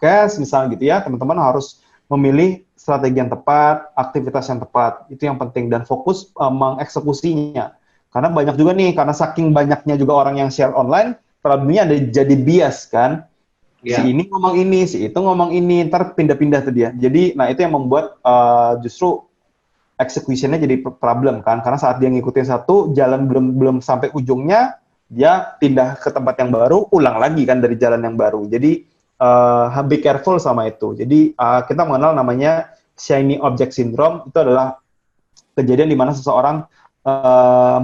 cash misalnya gitu ya, teman-teman harus memilih strategi yang tepat, aktivitas yang tepat, itu yang penting, dan fokus mengeksekusinya. Karena banyak juga nih, karena saking banyaknya juga orang yang share online, problemnya ada jadi bias kan. Si ini ngomong ini, si itu ngomong ini, ntar pindah-pindah tuh dia. Jadi, nah itu yang membuat justru execution-nya jadi problem kan, karena saat dia ngikutin satu, jalan belum sampai ujungnya, dia pindah ke tempat yang baru, ulang lagi kan dari jalan yang baru. Jadi, be careful sama itu. Jadi kita mengenal namanya shiny object syndrome. Itu adalah kejadian di mana seseorang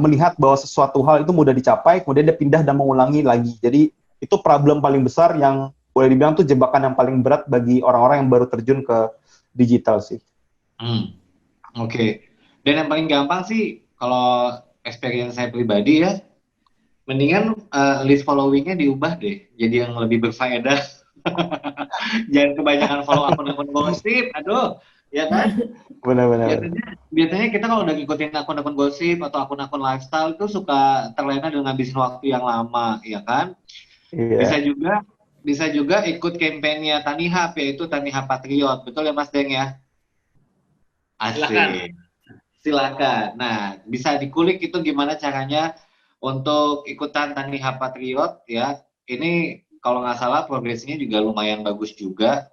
melihat bahwa sesuatu hal itu mudah dicapai, kemudian dia pindah dan mengulangi lagi. Jadi itu problem paling besar yang boleh dibilang tuh jebakan yang paling berat bagi orang-orang yang baru terjun ke digital sih. Oke. Dan yang paling gampang sih, kalau experience saya pribadi ya, mendingan list following-nya diubah deh, jadi yang lebih berfaedah. Jangan kebanyakan follow akun-akun gosip, aduh, ya kan? Benar-benar. Biasanya kita kalau udah ngikutin akun-akun gosip atau akun-akun lifestyle itu suka terlena dengan ngabisin waktu yang lama, ya kan? Iya. Bisa juga ikut kampanye Tanihub, yaitu Tanihub Patriot, betul ya Mas Deng ya? Asik. Silakan. Nah, bisa dikulik itu gimana caranya untuk ikutan Tanihub Patriot ya. Ini kalau nggak salah progresinya juga lumayan bagus juga.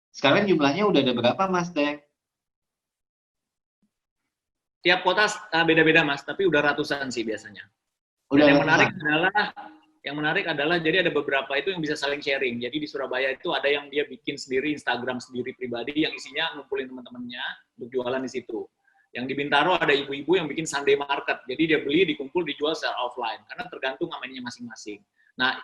Sekarang jumlahnya udah ada berapa, Mas Deng? Tiap kota beda-beda, Mas, tapi udah ratusan sih biasanya. Yang menarik adalah jadi ada beberapa itu yang bisa saling sharing. Jadi di Surabaya itu ada yang dia bikin sendiri Instagram sendiri pribadi yang isinya ngumpulin teman-temannya untuk jualan di situ. Yang di Bintaro ada ibu-ibu yang bikin Sunday market. Jadi dia beli, dikumpul, dijual secara offline. Karena tergantung namanya masing-masing. Nah,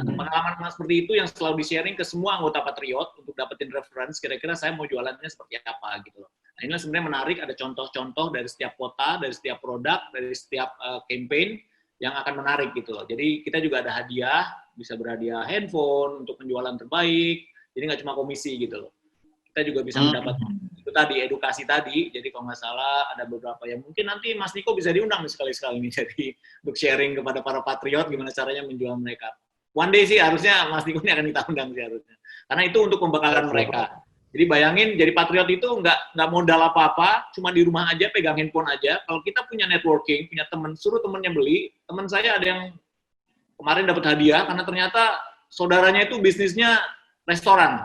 pengalaman seperti itu yang selalu di-sharing ke semua anggota Patriot untuk dapetin reference, kira-kira saya mau jualannya seperti apa gitu loh. Nah, inilah sebenarnya menarik, ada contoh-contoh dari setiap kota, dari setiap produk, dari setiap campaign yang akan menarik gitu loh. Jadi kita juga ada hadiah, bisa berhadiah handphone untuk penjualan terbaik, jadi nggak cuma komisi gitu loh. Kita juga bisa mendapat itu tadi, edukasi tadi, jadi kalau nggak salah ada beberapa yang mungkin nanti Mas Niko bisa diundang sekali-sekali nih, jadi untuk sharing kepada para patriot gimana caranya menjual mereka. One day sih harusnya Mas Niko ini akan kita undang sih harusnya. Karena itu untuk pembekalan mereka. Jadi bayangin jadi patriot itu nggak modal apa-apa, cuma di rumah aja pegang handphone aja. Kalau kita punya networking, punya teman, suruh temennya beli. Teman saya ada yang kemarin dapat hadiah karena ternyata saudaranya itu bisnisnya restoran.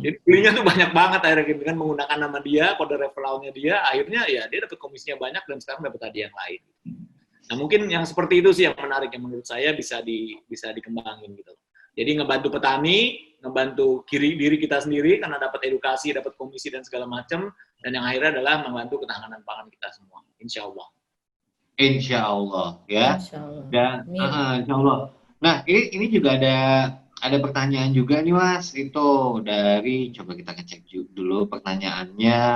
Jadi belinya tuh banyak banget akhirnya dengan menggunakan nama dia, kode referralnya dia, akhirnya ya dia dapat komisinya banyak dan sekarang dapat hadiah yang lain. Nah mungkin yang seperti itu sih yang menarik yang menurut saya bisa dikembangin gitu. Jadi ngebantu petani, ngebantu diri kita sendiri karena dapat edukasi, dapat komisi dan segala macam, dan yang akhirnya adalah membantu ketahanan pangan kita semua. Insya Allah. Insya Allah ya. Insya Allah. Dan Insya Allah. Nah ini juga ada pertanyaan juga nih Mas, itu dari, coba kita ngecek dulu pertanyaannya.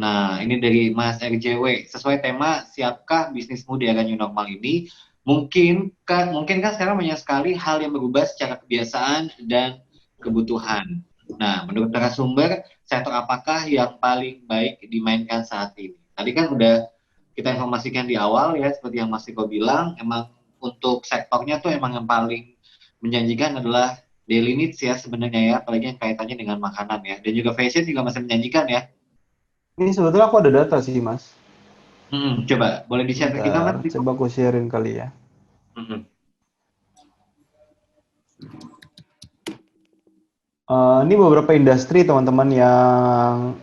Nah ini dari Mas RJW, sesuai tema siapkah bisnismu di era new normal ini? Mungkin kan sekarang banyak sekali hal yang berubah secara kebiasaan dan kebutuhan. Nah, menurut narasumber, sektor apakah yang paling baik dimainkan saat ini? Tadi kan udah kita informasikan di awal ya, seperti yang Mas Riko bilang, emang untuk sektornya tuh emang yang paling menjanjikan adalah daily needs ya sebenarnya ya, apalagi yang kaitannya dengan makanan ya. Dan juga fashion juga masih menjanjikan ya. Ini sebetulnya aku ada data sih, Mas. Coba boleh di-share ke kita, Mas? Coba aku sharein kali ya. Ini beberapa industri teman-teman yang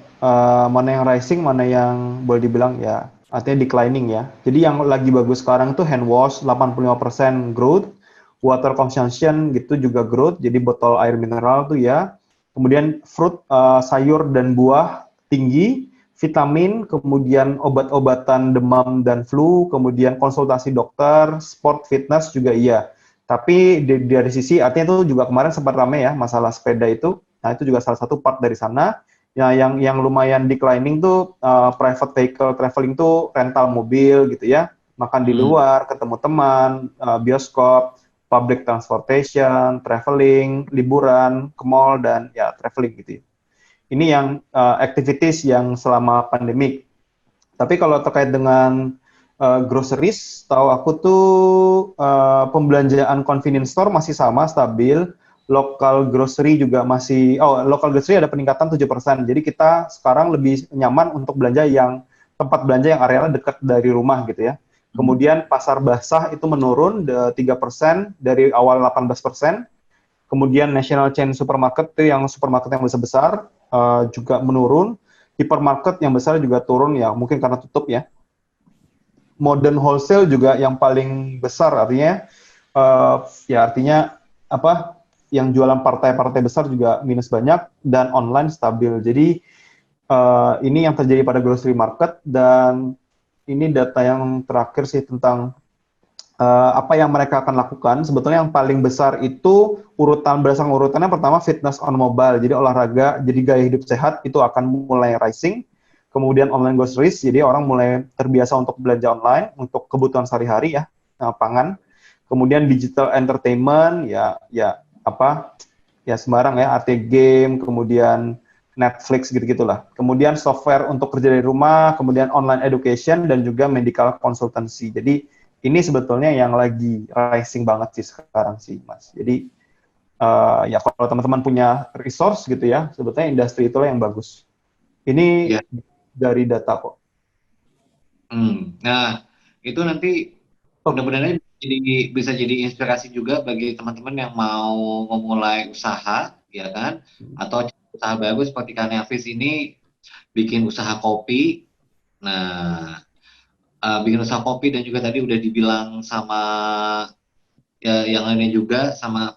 mana yang rising, mana yang boleh dibilang ya artinya declining ya. Jadi yang lagi bagus sekarang tuh hand wash 85% growth, water consumption gitu juga growth, jadi botol air mineral tuh ya. Kemudian fruit, sayur dan buah tinggi, vitamin, kemudian obat-obatan demam dan flu, kemudian konsultasi dokter, sport fitness juga iya. Tapi dari sisi artinya itu juga kemarin sempat ramai ya masalah sepeda itu. Nah, itu juga salah satu part dari sana. Ya, yang lumayan declining tuh private vehicle traveling tuh rental mobil gitu ya. Makan di luar, ketemu teman, bioskop, public transportation, traveling, liburan, ke mall dan ya traveling gitu ya. Ini yang activities yang selama pandemik. Tapi kalau terkait dengan groceries, tahu aku tuh pembelanjaan convenience store masih sama, stabil. Local grocery juga masih, local grocery ada peningkatan 7%. Jadi kita sekarang lebih nyaman untuk belanja yang tempat belanja yang arealnya dekat dari rumah gitu ya. Kemudian pasar basah itu menurun 3% dari awal 18%. Kemudian national chain supermarket itu yang supermarket yang besar-besar juga menurun. Hypermarket yang besar juga turun ya, mungkin karena tutup ya. Modern wholesale juga yang paling besar artinya artinya apa? Yang jualan partai-partai besar juga minus banyak dan online stabil. Jadi ini yang terjadi pada grocery market dan ini data yang terakhir sih tentang apa yang mereka akan lakukan. Sebetulnya yang paling besar itu berdasarkan urutannya pertama fitness on mobile, jadi olahraga, jadi gaya hidup sehat itu akan mulai rising. Kemudian online groceries, jadi orang mulai terbiasa untuk belanja online untuk kebutuhan sehari-hari ya, pangan. Kemudian digital entertainment ya sembarang ya, artinya game, kemudian Netflix gitu-gitulah. Kemudian software untuk kerja dari rumah, kemudian online education dan juga medical consultancy. Jadi ini sebetulnya yang lagi rising banget sih sekarang sih, Mas. Jadi ya kalau teman-teman punya resource gitu ya, sebetulnya industri itulah yang bagus. Ini dari data kok. Nah, itu nanti mudah-mudahan bisa jadi inspirasi juga bagi teman-teman yang mau memulai usaha, ya kan? Atau usaha baru seperti Kak Hafiz ini bikin usaha kopi. Nah, bikin usaha kopi dan juga tadi udah dibilang sama yang lainnya juga sama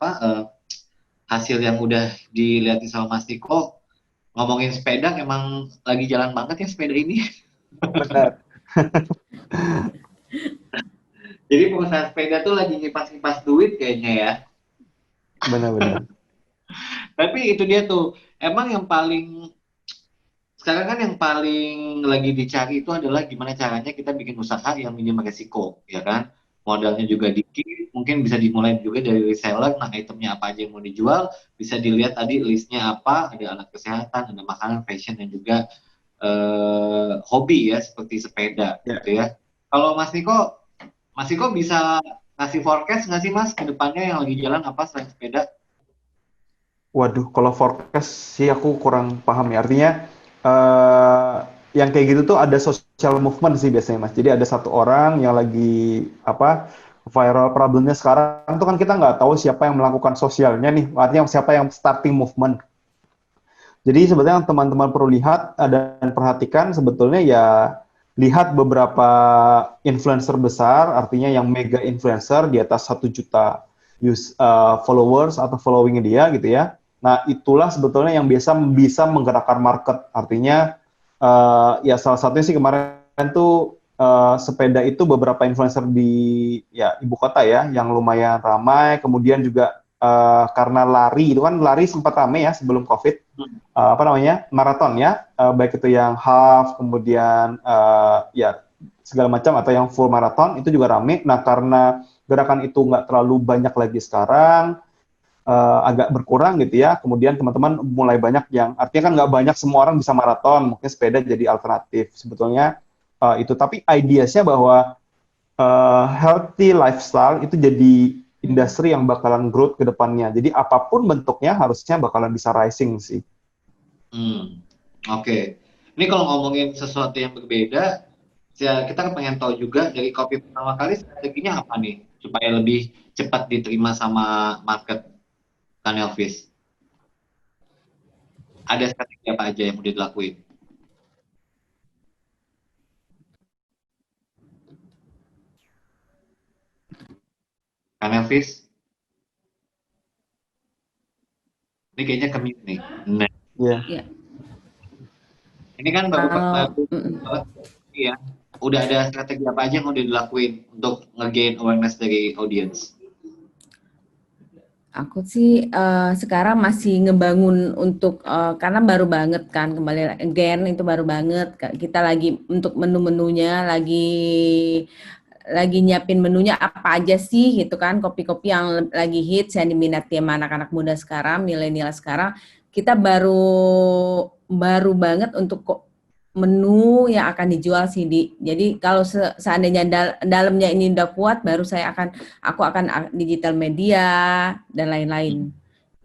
hasil yang udah dilihat sama Mas Niko. Ngomongin sepeda emang lagi jalan banget ya sepeda ini. Benar. Jadi pengusaha sepeda tuh lagi ngipas-ngipas duit kayaknya ya. Benar-benar. Tapi itu dia tuh, emang yang paling sekarang kan yang paling lagi dicari itu adalah gimana caranya kita bikin usaha yang minim resiko, ya kan? Modalnya juga dikit, mungkin bisa dimulai juga dari reseller. Nah, itemnya apa aja yang mau dijual, bisa dilihat tadi listnya apa, ada alat kesehatan, ada makanan, fashion, dan juga hobi ya, seperti sepeda, Ya. gitu ya. Kalau Mas Niko bisa ngasih forecast nggak sih Mas ke depannya yang lagi jalan apa selain sepeda? Waduh, kalau forecast sih aku kurang paham ya. Artinya eh yang kayak gitu tuh ada social movement sih biasanya Mas. Jadi ada satu orang yang lagi apa viral problemnya sekarang tuh kan kita nggak tahu siapa yang melakukan sosialnya nih. Artinya siapa yang starting movement. Jadi sebetulnya yang teman-teman perlu lihat dan perhatikan sebetulnya ya lihat beberapa influencer besar, artinya yang mega influencer di atas 1 juta followers atau following dia gitu ya. Nah itulah sebetulnya yang bisa menggerakkan market. Artinya ya salah satunya sih kemarin tuh sepeda itu beberapa influencer di ya ibu kota ya yang lumayan ramai. Kemudian juga karena lari itu kan lari sempat ramai ya sebelum COVID. Apa namanya maraton ya, baik itu yang half kemudian ya segala macam atau yang full maraton itu juga rame. Nah karena gerakan itu nggak terlalu banyak lagi sekarang, agak berkurang gitu ya. Kemudian teman-teman mulai banyak yang artinya kan nggak banyak semua orang bisa maraton, mungkin sepeda jadi alternatif sebetulnya itu. Tapi idenya bahwa healthy lifestyle itu jadi industri yang bakalan growth ke depannya. Jadi apapun bentuknya harusnya bakalan bisa rising sih. Oke. Ini kalau ngomongin sesuatu yang berbeda, ya kita kan pengen tahu juga dari kopi pertama kali strateginya apa nih supaya lebih cepat diterima sama market, kan Elvis? Ada strategi apa aja yang udah dilakuin? Kan Elvis? Ini kayaknya ke-mute nih. Nah, Iya. Ya. ini kan baru Kalau banget ya. Udah ada strategi apa aja yang udah dilakuin untuk nge-gain awareness dari audience? aku sih sekarang masih ngebangun untuk karena baru banget kan kembali again itu baru banget kita lagi untuk menu-menunya lagi nyiapin menunya apa aja sih gitu kan kopi-kopi yang lagi hits yang diminati sama anak-anak muda sekarang milenial sekarang kita baru banget untuk menu yang akan dijual sih jadi kalau seandainya dalamnya ini udah kuat baru aku akan digital media dan lain-lain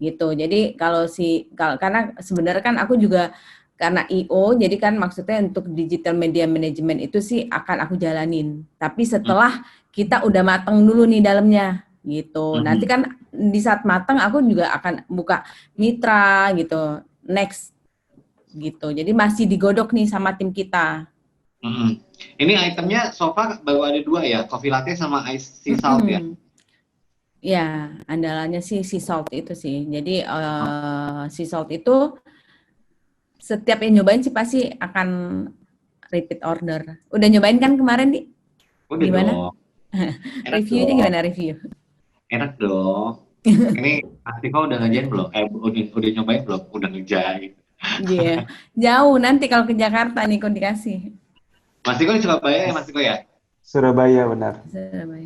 gitu. Jadi karena sebenarnya kan aku juga karena IO jadi kan maksudnya untuk digital media management itu sih akan aku jalanin. Tapi setelah kita udah mateng dulu nih dalamnya gitu. Nanti kan di saat mateng aku juga akan buka mitra gitu. Next gitu. Jadi masih digodok nih sama tim kita. Ini itemnya so far baru ada 2 ya, coffee latte sama ice sea salt ya? Ya, andalannya sih sea salt itu sih. Jadi sea salt itu setiap yang nyobain sih pasti akan repeat order. Udah nyobain kan kemarin, Di? Udah Gimana? dong. Reviewnya gimana review? Enak dong. Ini Aktifah udah ngerjain belum? Udah nyobain belum? Udah ngerjain. Iya. Jauh nanti kalau ke Jakarta nih kok dikasih. Mas Tiko di Surabaya ya Mas Tiko ya? Surabaya benar.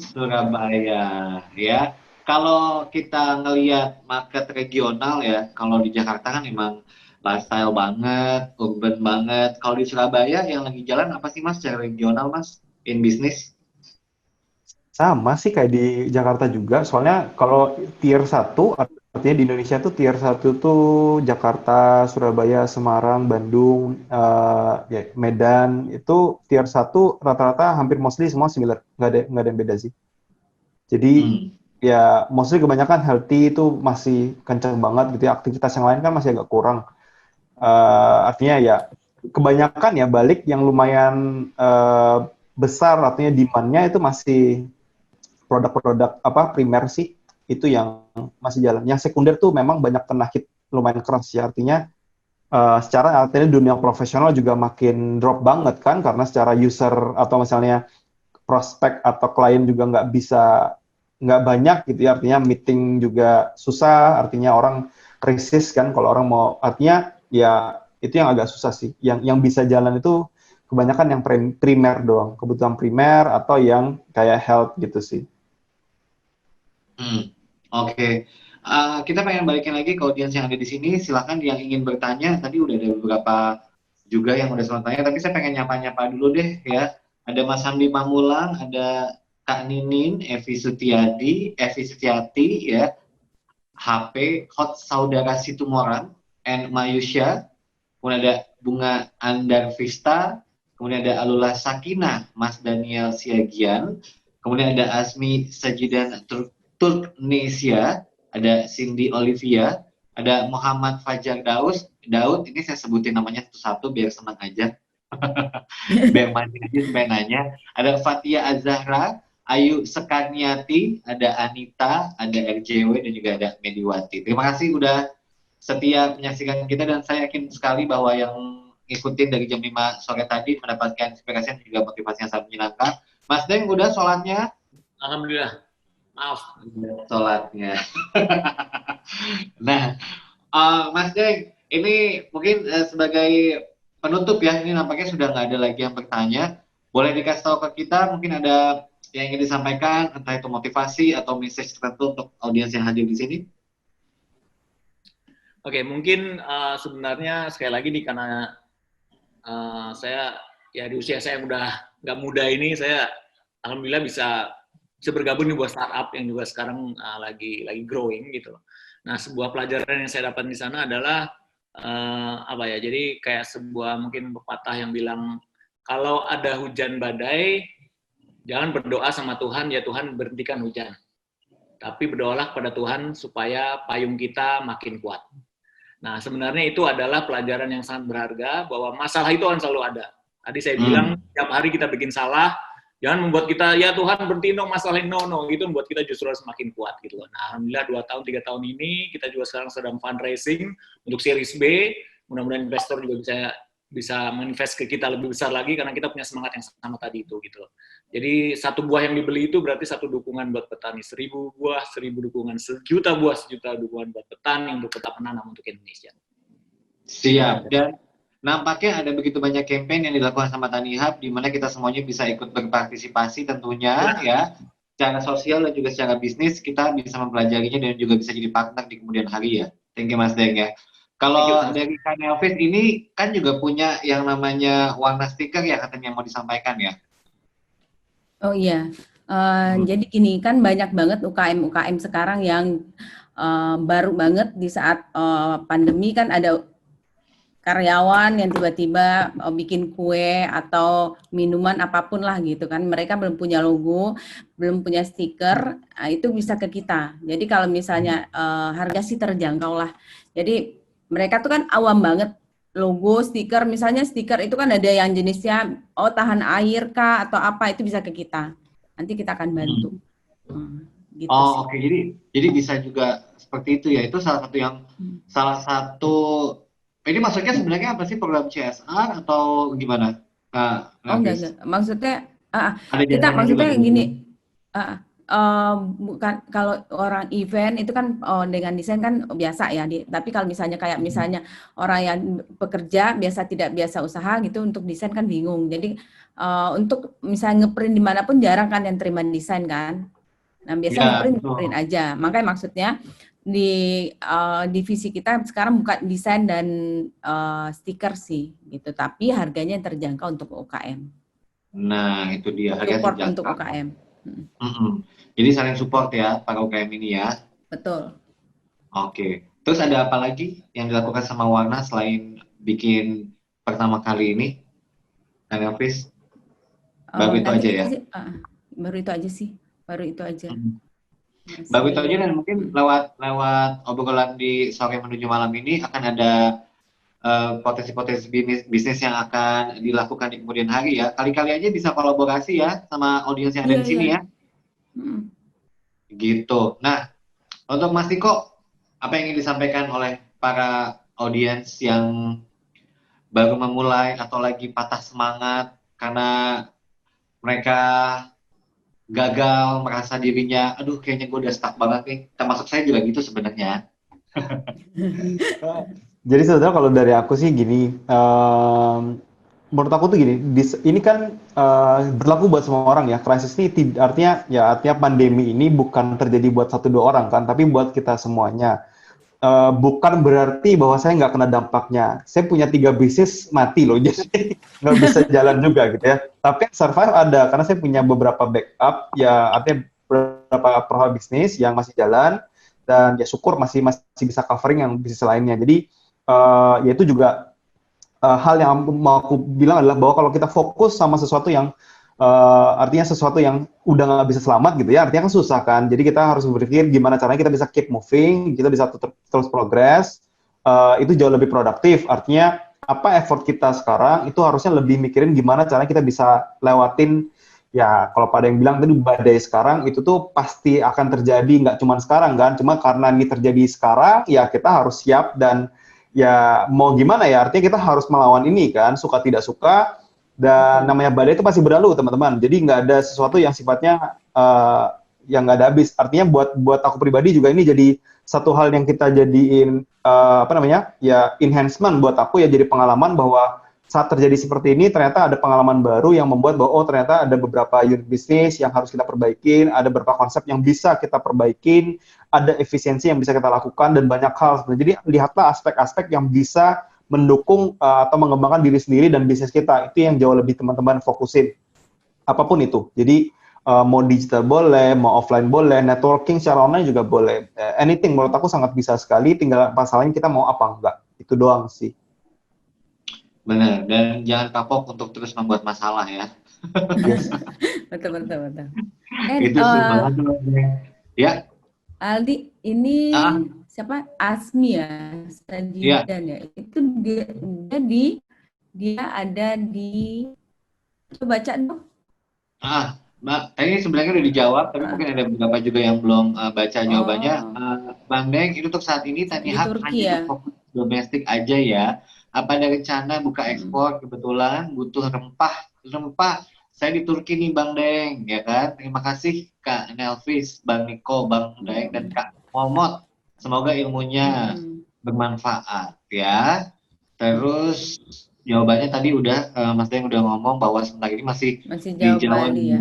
Surabaya ya. Kalau kita ngelihat market regional ya, kalau di Jakarta kan emang lifestyle banget, urban banget. Kalau di Surabaya yang lagi jalan apa sih Mas secara regional Mas? In business? Sama sih kayak di Jakarta juga, soalnya kalau tier 1, artinya di Indonesia tuh tier 1 tuh Jakarta, Surabaya, Semarang, Bandung, ya, Medan, itu tier 1 rata-rata hampir mostly semua similar, nggak ada yang beda sih. Jadi ya mostly kebanyakan healthy itu masih kencang banget gitu ya, aktivitas yang lain kan masih agak kurang. Artinya ya kebanyakan ya balik yang lumayan besar, artinya demand-nya itu masih produk-produk apa primer sih itu yang masih jalan. Yang sekunder tuh memang banyak kena hit lumayan keras ya, artinya secara artinya dunia profesional juga makin drop banget kan karena secara user atau misalnya prospek atau klien juga nggak banyak gitu ya, artinya meeting juga susah, artinya orang krisis kan kalau orang mau, artinya ya Itu yang agak susah sih. Yang bisa jalan itu kebanyakan yang primer doang, kebutuhan primer atau yang kayak health gitu sih. Oke. Kita pengen balikin lagi ke audiens yang ada di sini. Silakan yang ingin bertanya. Tadi udah ada beberapa juga yang udah sempat tanya, tapi saya pengen nyapa-nyapa dulu deh ya. Ada Mas Hamdi Pamulang, ada Kak Ninin, Evi Sutiati ya, HP, Hot Saudara Situmorang, and Mayusya, kemudian ada Bunga Andar Vista, kemudian ada Alula Sakinah, Mas Daniel Siagian, kemudian ada Asmi Sajidan Turknesia, ada Cindy Olivia, ada Muhammad Fajar Daud, ini saya sebutin namanya satu-satu biar senang aja. Biar mancing aja supaya nanya. Ada Fatia Azahra, Ayu Sekarniati, ada Anita, ada RJW, dan juga ada Mediwati. Terima kasih udah setia menyaksikan kita, dan saya yakin sekali bahwa yang ngikutin dari jam 5 sore tadi mendapatkan inspirasi dan juga motivasi yang sangat menyenangkan. Mas Deng, udah sholatnya? Alhamdulillah. Maaf. Sholatnya. Nah, Mas Deng, ini mungkin sebagai penutup ya, ini nampaknya sudah nggak ada lagi yang bertanya. Boleh dikasih tahu ke kita, mungkin ada yang ingin disampaikan, entah itu motivasi atau message tertentu untuk audiens yang hadir di sini? Oke, mungkin sebenarnya sekali lagi nih, karena saya ya di usia saya udah nggak muda ini, saya alhamdulillah bisa bergabung di sebuah startup yang juga sekarang lagi growing gitu loh. Nah, sebuah pelajaran yang saya dapat di sana adalah apa ya? Jadi kayak sebuah mungkin pepatah yang bilang kalau ada hujan badai, jangan berdoa sama Tuhan, ya Tuhan berhentikan hujan. Tapi berdoalah kepada Tuhan supaya payung kita makin kuat. Nah, sebenarnya itu adalah pelajaran yang sangat berharga, bahwa masalah itu akan selalu ada. Tadi saya bilang, tiap hari kita bikin salah, jangan membuat kita, ya Tuhan berhenti dong masalah ini, no, itu membuat kita justru semakin kuat gitu loh. Nah, alhamdulillah 2 tahun, 3 tahun ini, kita juga sekarang sedang fundraising untuk series B, mudah-mudahan investor juga bisa menginvest ke kita lebih besar lagi, karena kita punya semangat yang sama tadi itu gitu loh. Jadi 1 buah yang dibeli itu berarti 1 dukungan buat petani, 1000 buah, 1000 dukungan, 1 juta buah, 1 juta dukungan buat petani untuk tetap menanam untuk Indonesia. Siap. Dan nampaknya ada begitu banyak campaign yang dilakukan sama Tani Hub, di mana kita semuanya bisa ikut berpartisipasi tentunya ya, secara sosial dan juga secara bisnis, kita bisa mempelajarinya dan juga bisa jadi partner di kemudian hari ya. Thank you Mas Deng ya. Kalau dari Kak Nelvis ini kan juga punya yang namanya warna stiker ya, katanya mau disampaikan ya. Oh iya, jadi gini kan banyak banget UKM sekarang yang baru banget di saat pandemi, kan ada karyawan yang tiba-tiba bikin kue atau minuman apapun lah gitu kan, mereka belum punya logo, belum punya stiker, itu bisa ke kita. Jadi kalau misalnya harga sih terjangkau lah. Jadi mereka tuh kan awam banget logo, stiker, misalnya stiker itu kan ada yang jenisnya tahan air kah atau apa, itu bisa ke kita. Nanti kita akan bantu. Gitu oke. Jadi bisa juga seperti itu ya. Itu salah satu ini maksudnya sebenarnya apa sih, program CSR atau gimana? Enggak. Maksudnya kita maksudnya gini. Bukan, kalau orang event itu kan dengan desain kan biasa ya, tapi kalau misalnya orang yang bekerja tidak biasa usaha gitu, untuk desain kan bingung. Jadi untuk misalnya ngeprint dimanapun jarang kan yang terima desain kan. Nah biasanya ngeprint aja. Makanya maksudnya di divisi kita sekarang buka desain dan stiker sih gitu, tapi harganya yang terjangkau untuk UKM. Nah itu dia, harga support terjangkau untuk UKM. Jadi saling support ya para UKM ini ya. Betul. Oke. Terus ada apa lagi yang dilakukan sama Warna selain bikin pertama kali ini, Kang Elvis? Baru itu aja ya? Baru itu aja sih. Baru itu aja. Baru itu aja, dan mungkin lewat obrolan di sore menuju malam ini akan ada potensi-potensi bisnis yang akan dilakukan di kemudian hari ya. Kali-kali aja bisa kolaborasi ya sama audiens yang ada di sini ya. Gitu. Nah, untuk Mas Tiko, apa yang ingin disampaikan oleh para audiens yang baru memulai atau lagi patah semangat karena mereka gagal, merasa dirinya, aduh kayaknya gue udah stuck banget nih. Termasuk saya juga gitu sebenarnya. Jadi sebenarnya kalau dari aku sih gini, menurut aku tuh gini, ini kan berlaku buat semua orang ya. Krisis ini artinya pandemi ini bukan terjadi buat satu dua orang kan, tapi buat kita semuanya. Bukan berarti bahwa saya nggak kena dampaknya. Saya punya 3 bisnis mati loh, jadi nggak bisa jalan juga gitu ya. Tapi survive ada, karena saya punya beberapa backup, ya artinya beberapa profil bisnis yang masih jalan, dan ya syukur masih bisa covering yang bisnis lainnya. Jadi ya itu juga hal yang mau aku bilang adalah bahwa kalau kita fokus sama sesuatu yang artinya sesuatu yang udah nggak bisa selamat gitu ya, artinya kan susah kan. Jadi kita harus berpikir gimana caranya kita bisa keep moving, kita bisa terus progress, itu jauh lebih produktif. Artinya apa effort kita sekarang itu harusnya lebih mikirin gimana caranya kita bisa lewatin, ya kalau pada yang bilang tadi badai sekarang itu tuh pasti akan terjadi, nggak cuma sekarang kan, cuma karena ini terjadi sekarang ya kita harus siap, dan ya mau gimana ya, artinya kita harus melawan ini kan, suka tidak suka. Dan namanya badai itu pasti berlalu, teman-teman. Jadi nggak ada sesuatu yang sifatnya yang nggak ada habis. Artinya buat aku pribadi juga ini jadi satu hal yang kita jadiin ya enhancement buat aku, ya jadi pengalaman bahwa saat terjadi seperti ini ternyata ada pengalaman baru yang membuat bahwa oh ternyata ada beberapa unit bisnis yang harus kita perbaikin, ada beberapa konsep yang bisa kita perbaikin, ada efisiensi yang bisa kita lakukan, dan banyak hal. Jadi lihatlah aspek-aspek yang bisa mendukung atau mengembangkan diri sendiri dan bisnis kita. Itu yang jauh lebih teman-teman fokusin. Apapun itu. Jadi mau digital boleh, mau offline boleh, networking secara online juga boleh. Anything menurut aku sangat bisa sekali, tinggal masalahnya kita mau apa enggak. Itu doang sih. Benar, dan jangan kapok untuk terus membuat masalah ya. Yes. Betul. Itu sih banget. Ya. Aldi, ini siapa? Asmi ya, Sajidan ya. Itu dia ada di, coba baca dong. Mbak, ini sebenarnya udah dijawab, tapi mungkin ada beberapa juga yang belum baca jawabannya. Bang Deng, itu untuk saat ini Tanihub hanya fokus domestik aja ya. Apa ada rencana buka ekspor? Kebetulan butuh rempah. Saya di Turki nih Bang Deng, ya kan? Terima kasih Kak Nelvis, Bang Niko, Bang Deng, dan Kak Momot. Semoga ilmunya bermanfaat ya. Terus jawabannya tadi udah Mas Deng udah ngomong bahwa sebentar ini masih di Jawa Bali,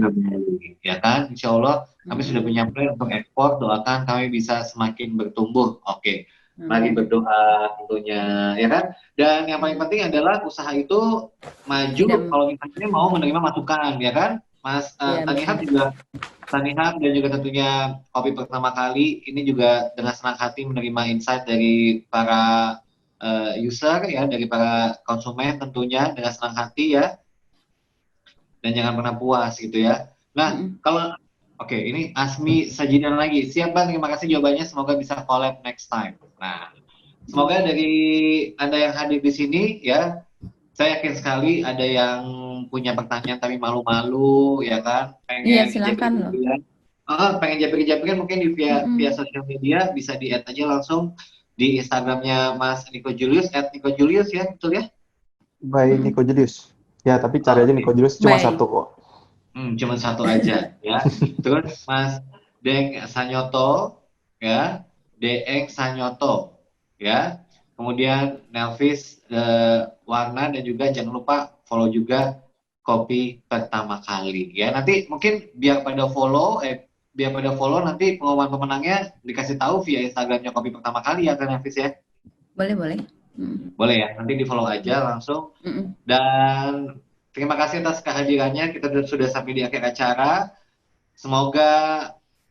ya kan? Insya Allah kami sudah punya plan untuk ekspor. Doakan kami bisa semakin bertumbuh. Oke. Mari berdoa tentunya, ya kan? Dan yang paling penting adalah usaha itu maju kalau misalnya mau menerima masukan, ya kan? Mas Tanihub dan juga tentunya Kopi Pertama Kali ini juga dengan senang hati menerima insight dari para user ya, dari para konsumen tentunya dengan senang hati ya. Dan jangan pernah puas gitu ya. Nah, kalau oke, ini Asmi Sajidan lagi. Siap Bang, terima kasih jawabannya. Semoga bisa collab next time. Nah, semoga dari Anda yang hadir di sini ya, saya yakin sekali ada yang punya pertanyaan tapi malu-malu ya kan, pengen silakan loh. Pengen jabir-jabir mungkin via sosial media, bisa di-add aja langsung di Instagramnya Mas Niko Julius, @NikoJulius ya, betul ya? By Niko Julius. Ya, tapi cari aja Niko Julius, cuma satu kok. Cuma satu aja ya. Terus Mas Deng Sanyoto ya, Deng Sanyoto ya. Kemudian Nelvis Warna, dan juga jangan lupa follow juga Kopi Pertama Kali ya. Nanti mungkin biar pada follow nanti pengumuman pemenangnya dikasih tahu via Instagramnya Kopi Pertama Kali ya kan Nelvis ya. Boleh. Boleh ya, nanti di follow aja langsung. Dan terima kasih atas kehadirannya. Kita sudah sampai di akhir acara. Semoga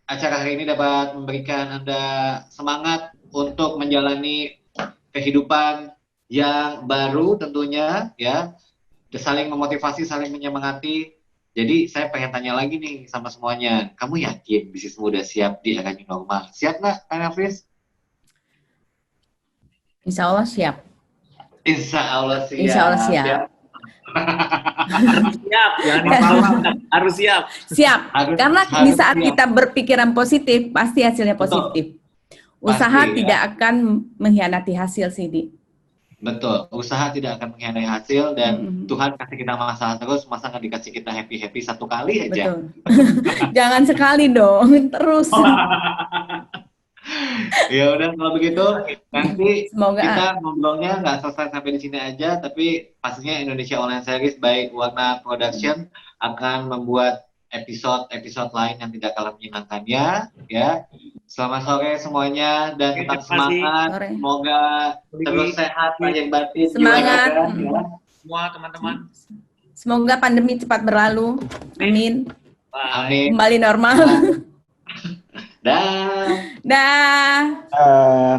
acara hari ini dapat memberikan Anda semangat untuk menjalani kehidupan yang baru tentunya ya. Saling memotivasi, saling menyemangati. Jadi saya pengen tanya lagi nih sama semuanya. Kamu yakin bisnismu udah siap di era new normal? Siap nggak, Kak Nafis? Insya Allah siap. Insya Allah siap. Insya Allah siap. Harus siap. Siap. Karena di saat kita berpikiran positif, pasti hasilnya positif. Usaha tidak akan mengkhianati hasil sih, Di. Betul, usaha tidak akan mengkhianati hasil, dan Tuhan kasih kita masalah terus, masa nggak dikasih kita happy satu kali aja? Betul. Jangan sekali dong, terus. Ya udah kalau begitu nanti Semoga kita ngobrolnya nggak selesai sampai di sini aja, tapi pastinya Indonesia Online Series by Warna Production akan membuat episode lain yang tidak kalah menyenangkannya, ya. Selamat sore semuanya dan Oke, tetap terima kasih. semangat. Sore. Semoga terus sehat lahir batin jiwa Semangat. raga, ya. Semua teman-teman. Semoga pandemi cepat berlalu. Amin. Bye. Amin. Kembali normal. Dah. Dah. Eh,